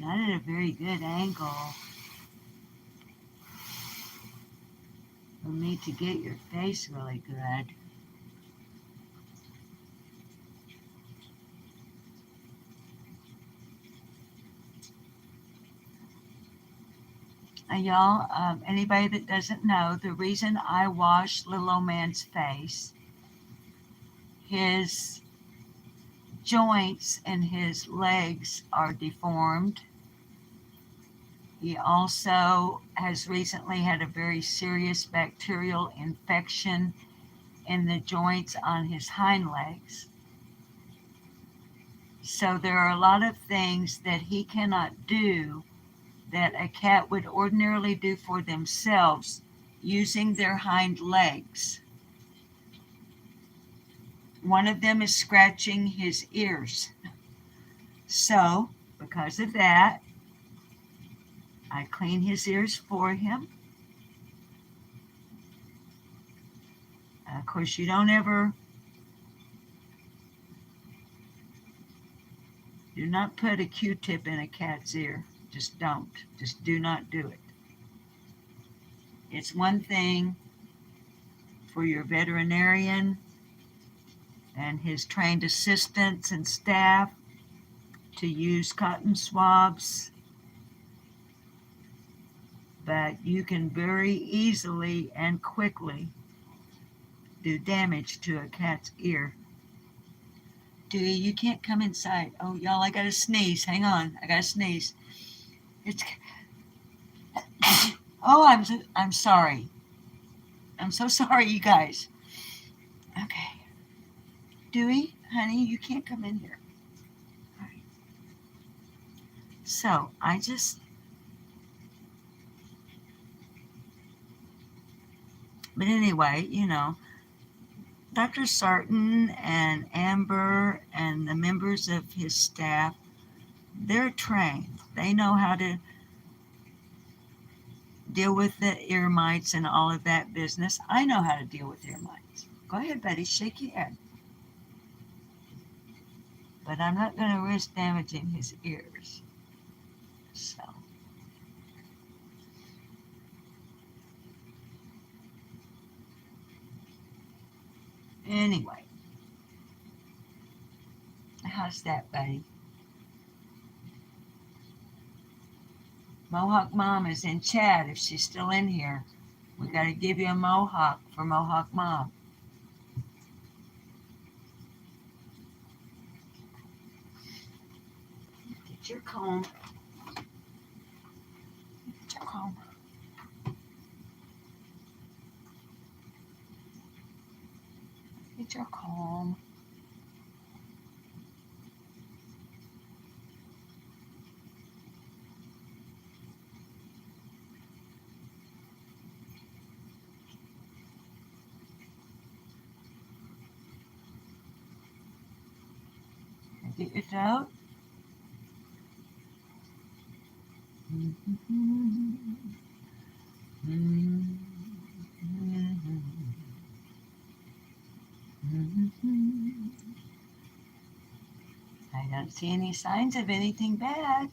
not at a very good angle for me to get your face really good. Y'all, anybody that doesn't know, the reason I wash little old man's face, his joints and his legs are deformed. He also has recently had a very serious bacterial infection in the joints on his hind legs. So there are a lot of things that he cannot do that a cat would ordinarily do for themselves using their hind legs. One of them is scratching his ears. So, because of that, I clean his ears for him. Of course, you don't ever, do not put a Q-tip in a cat's ear. Just don't. Just do not do it. It's one thing for your veterinarian and his trained assistants and staff to use cotton swabs, but you can very easily and quickly do damage to a cat's ear. Dewey, you can't come inside. Oh, y'all, I gotta sneeze. Hang on, I gotta sneeze. It's. Oh, I'm sorry. I'm so sorry, you guys. Okay, Dewey, honey, you can't come in here. All right. So I just. But anyway, Dr. Sarton and Amber and the members of his staff, they're trained. They know how to deal with the ear mites and all of that business. I know how to deal with ear mites. Go ahead, buddy, shake your head. But I'm not going to risk damaging his ears. So. Anyway. How's that, buddy? Mohawk Mom is in chat if she's still in here. We got to give you a mohawk for Mohawk Mom. Get your comb. Get your comb. Get your comb. Get your throat. I don't see any signs of anything bad.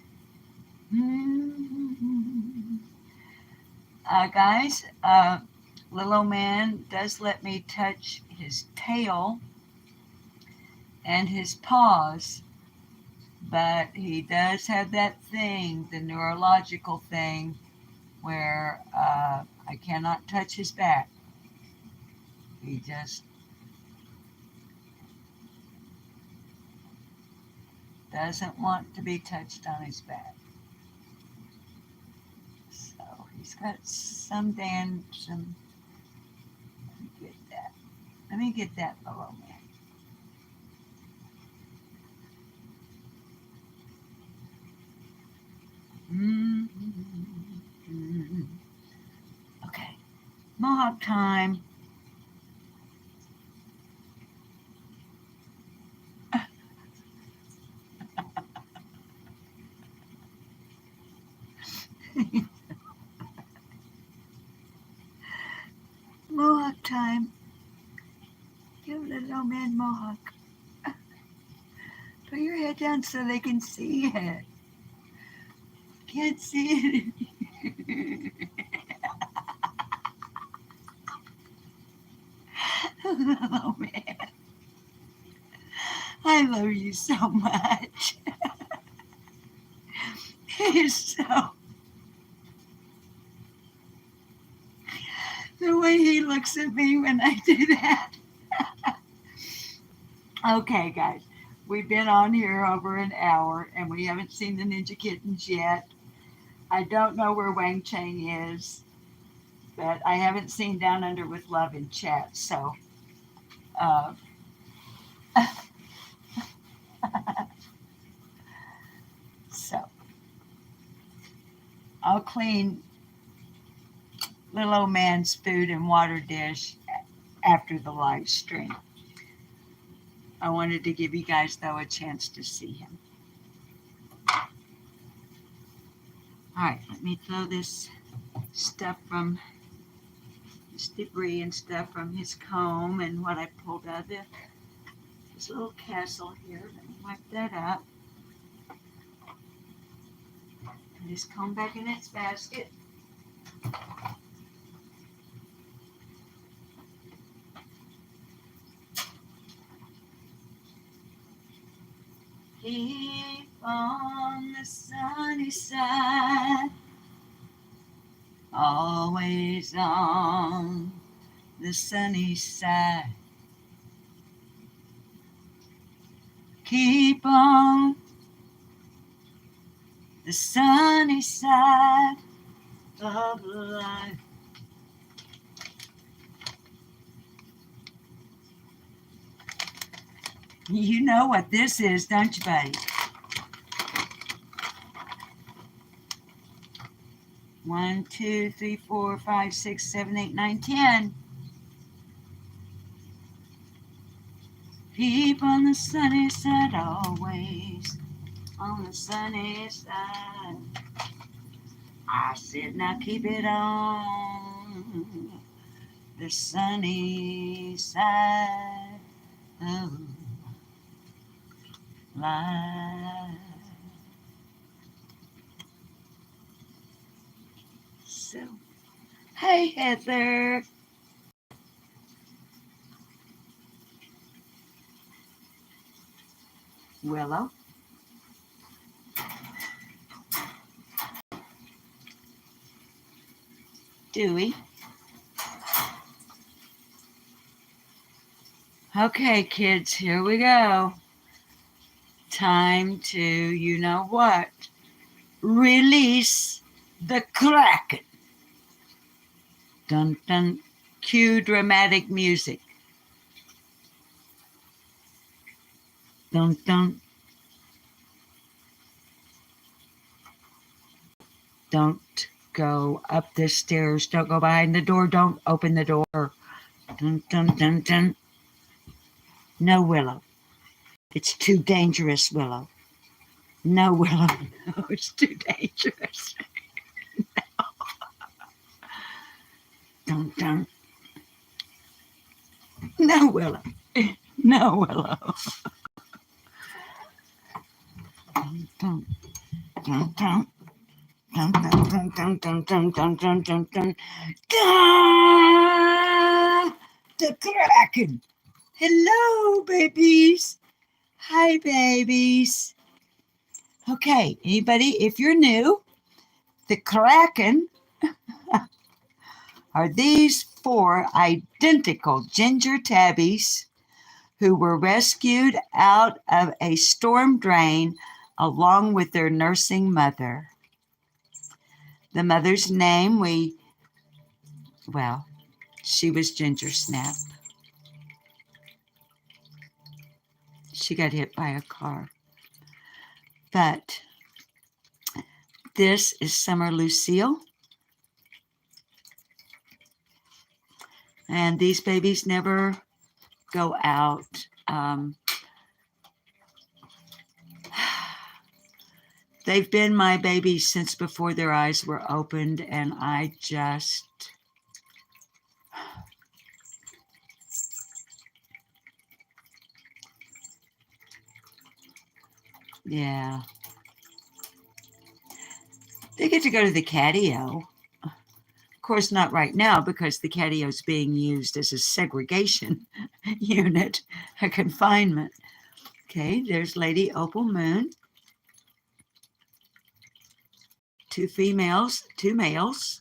Guys, little old man does let me touch his tail and his paws, but he does have that thing, the neurological thing, where I cannot touch his back. He just doesn't want to be touched on his back. So he's got some. Let me get that little man. Okay, Mohawk time. Mohawk time. Give little man mohawk. Put your head down so they can see it. Can't see it. Oh man, I love you so much. It's so, the way he looks at me when I do that. Okay, guys, we've been on here over an hour and we haven't seen the Ninja Kittens yet. I don't know where Wang Chang is, but I haven't seen Down Under with Love in chat. So, uh, so I'll clean little old man's food and water dish after the live stream. I wanted to give you guys, though, a chance to see him. All right, let me throw this stuff from this debris and stuff from his comb and what I pulled out of this little castle here. Let me wipe that up. Put his comb back in its basket. Keep on the sunny side, always on the sunny side. Keep on the sunny side of life. You know what this is, don't you, buddy? 1, 2, 3, 4, 5, 6, 7, 8, 9, 10. Keep on the sunny side, always on the sunny side. I said, now keep it on the sunny side of life. So, hey, Heather. Willow. Dewey. Okay, kids, here we go. Time to, you know what? Release the Kraken. Dun dun. Cue dramatic music. Dun dun. Don't go up the stairs. Don't go behind the door. Don't open the door. Dun dun dun dun. No, Willow. It's too dangerous, Willow. No, Willow. No, it's too dangerous. Dun dun. No, Willow. No, Willow. Dun dun dun dun. Dun dun dun dun dun dun dun dun dun dun. Dun! The Kraken. Hello, babies. Hi, babies. Okay, anybody, if you're new, the Kraken are these 4 identical ginger tabbies who were rescued out of a storm drain along with their nursing mother. The mother's name, she was Ginger Snap. She got hit by a car. But this is Summer Lucille. And these babies never go out. They've been my babies since before their eyes were opened, and I just, yeah. They get to go to the catio. Of course, not right now because the catio is being used as a segregation unit, a confinement. Okay, there's Lady Opal Moon. 2 females, 2 males.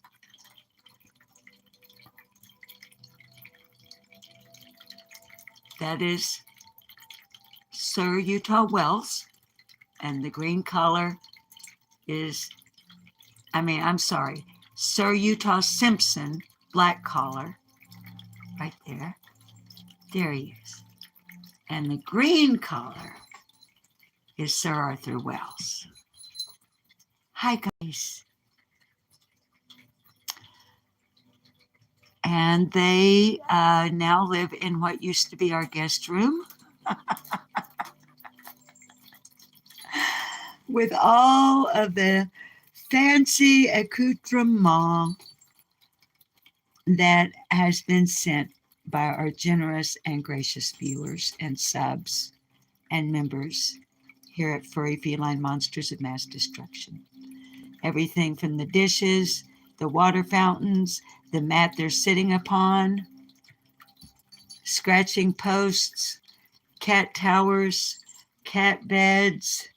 That is Sir Utah Wells. And the green collar is, Sir Utah Simpson, black collar. Right there. There he is. And the green collar is Sir Arthur Wells. Hi, guys. And they now live in what used to be our guest room with all of the fancy accoutrement that has been sent by our generous and gracious viewers and subs and members here at Furry Feline Monsters of Mass Destruction. Everything from the dishes, the water fountains, the mat they're sitting upon, scratching posts, cat towers, cat beds,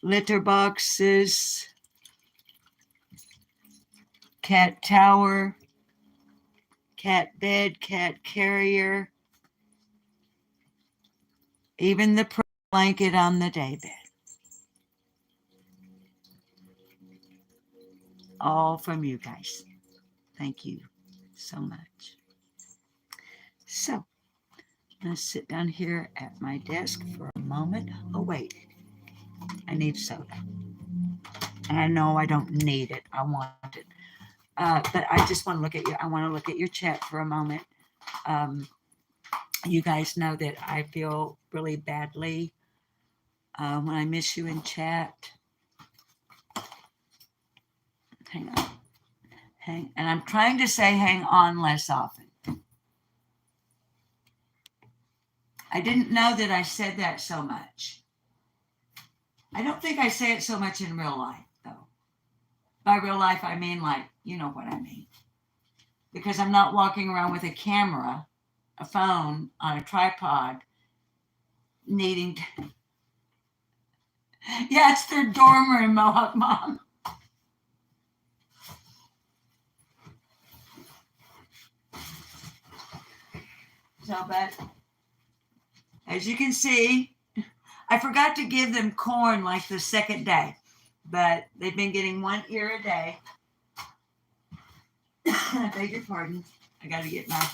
litter boxes, cat tower, cat bed, cat carrier, even the blanket on the daybed. All from you guys. Thank you so much. So, I'm going to sit down here at my desk for a moment. Oh, wait. I need soda. And I know I don't need it. I want it. But I just want to look at I want to look at your chat for a moment. You guys know that I feel really badly when I miss you in chat. Hang on. And I'm trying to say hang on less often. I didn't know that I said that so much. I don't think I say it so much in real life, though. By real life, I mean like, you know what I mean. Because I'm not walking around with a camera, a phone on a tripod, needing to... Yeah, it's their dorm room, Mohawk Mom. So, but as you can see, I forgot to give them corn like the second day, but they've been getting 1 ear a day. I beg your pardon. I got to get my...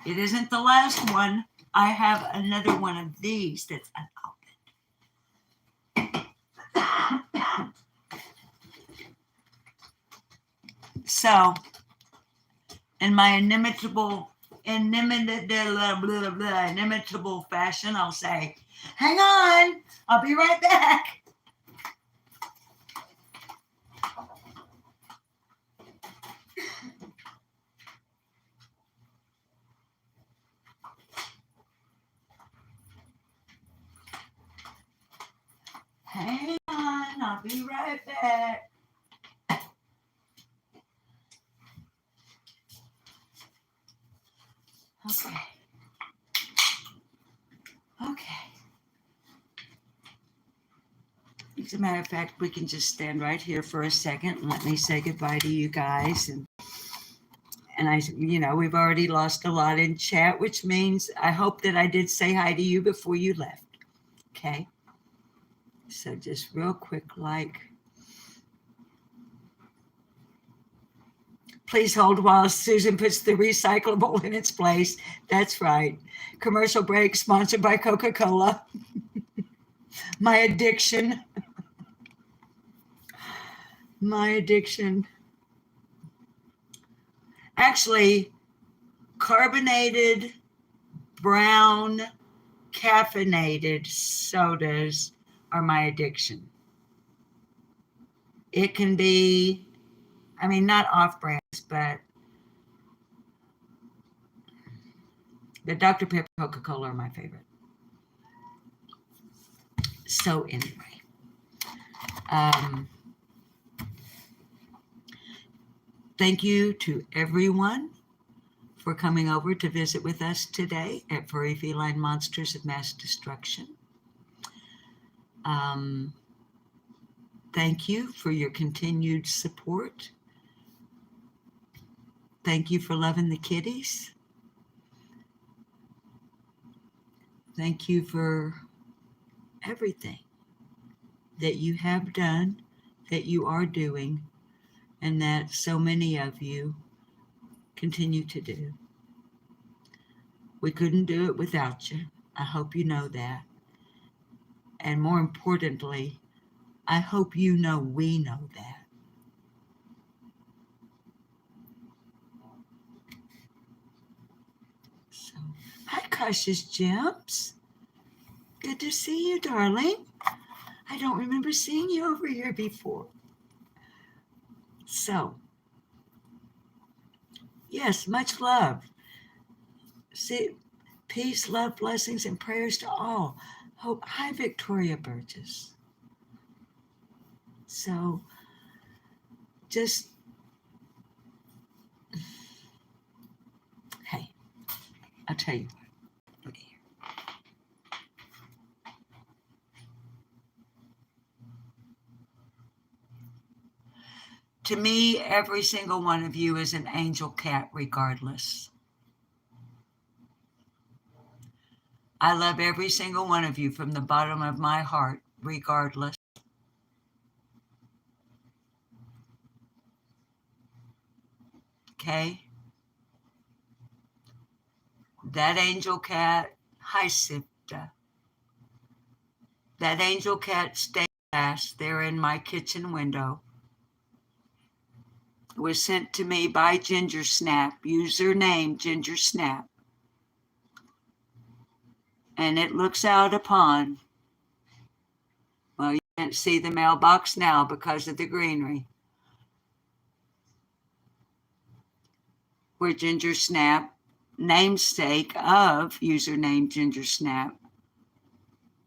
It isn't the last one. I have another one of these that's unopened. So, in my inimitable fashion, I'll say, hang on, I'll be right back. Hang on, I'll be right back. Okay. As a matter of fact, we can just stand right here for a second and let me say goodbye to you guys. And I, we've already lost a lot in chat, which means I hope that I did say hi to you before you left. Okay. So just real quick, please hold while Susan puts the recyclable in its place. That's right. Commercial break sponsored by Coca-Cola. My addiction. My addiction. Actually, carbonated, brown, caffeinated sodas are my addiction. It can be, not off-brands, but the Dr. Pepper, Coca-Cola are my favorite. So anyway, Thank you to everyone for coming over to visit with us today at Furry Feline Monsters of Mass Destruction. Thank you for your continued support. Thank you for loving the kitties. Thank you for everything that you have done, that you are doing, and that so many of you continue to do. We couldn't do it without you. I hope you know that. And more importantly, I hope you know we know that. So, hi, Precious Gems. Good to see you, darling. I don't remember seeing you over here before. So, yes, much love. See, peace, love, blessings, and prayers to all. Hope. Hi, Victoria Burgess. So, just, hey, I'll tell you what. Look here. To me, every single one of you is an angel cat, regardless. I love every single one of you from the bottom of my heart, regardless. Okay? That angel cat, hi, Sipta. That angel cat stained glass there in my kitchen window was sent to me by Ginger Snap, username Ginger Snap. And it looks out upon, well, you can't see the mailbox now because of the greenery, where Ginger Snap, namesake of username Ginger Snap,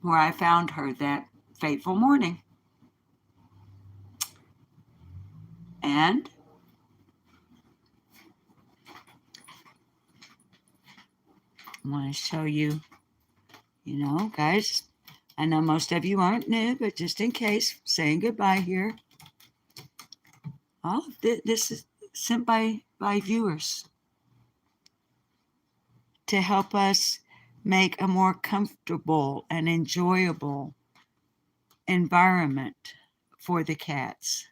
where I found her that fateful morning. And I want to show you, guys, I know most of you aren't new, but just in case, saying goodbye here. All of this is sent by viewers to help us make a more comfortable and enjoyable environment for the cats.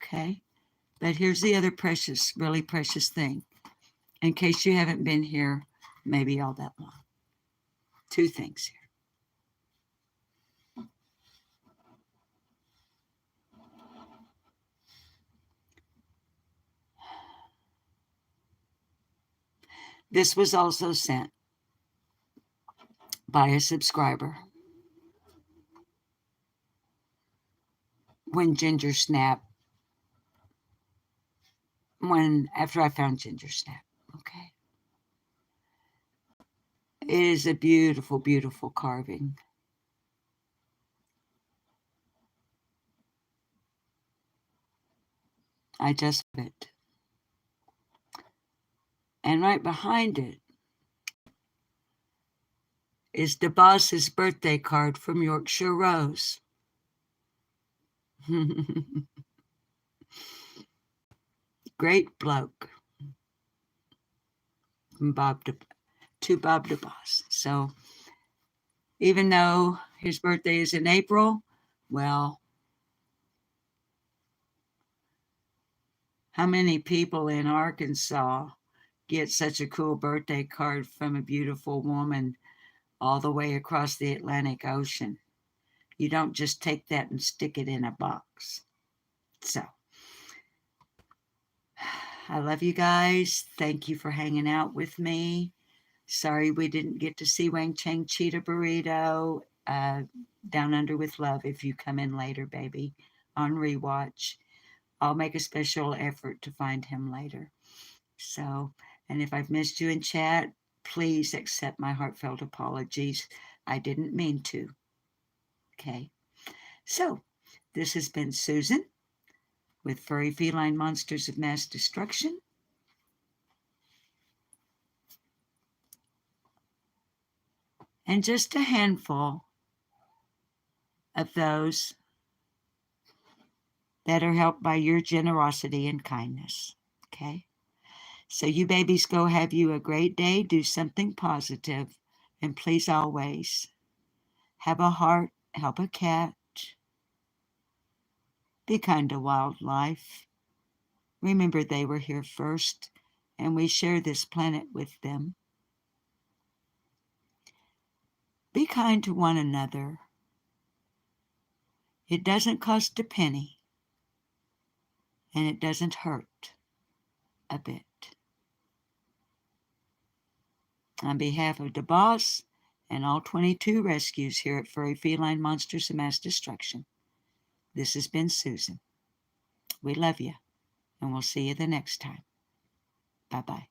Okay? But here's the other precious, really precious thing. In case you haven't been here maybe all that long. Two things here. This was also sent by a subscriber when Ginger Snap, after I found Ginger Snap. Okay. It is a beautiful, beautiful carving. I just love it. And right behind it is the boss's birthday card from Yorkshire Rose. Great bloke. From Bob the Boss. So even though his birthday is in April, well, how many people in Arkansas get such a cool birthday card from a beautiful woman all the way across the Atlantic Ocean? You don't just take that and stick it in a box. So, I love you guys. Thank you for hanging out with me. Sorry we didn't get to see Wang Chang Cheetah Burrito. Down Under with Love if you come in later, baby, on rewatch. I'll make a special effort to find him later. So, and if I've missed you in chat, please accept my heartfelt apologies. I didn't mean to. Okay. So, This has been Susan with Furry Feline Monsters of Mass Destruction. And just a handful of those that are helped by your generosity and kindness. Okay? So you babies go have you a great day. Do something positive. And please always have a heart. Help a cat. Be kind to wildlife. Remember they were here first, and we share this planet with them. Be kind to one another. It doesn't cost a penny, and it doesn't hurt a bit. On behalf of the boss and all 22 rescues here at Furry Feline Monsters of Mass Destruction, this has been Susan. We love you, and we'll see you the next time. Bye-bye.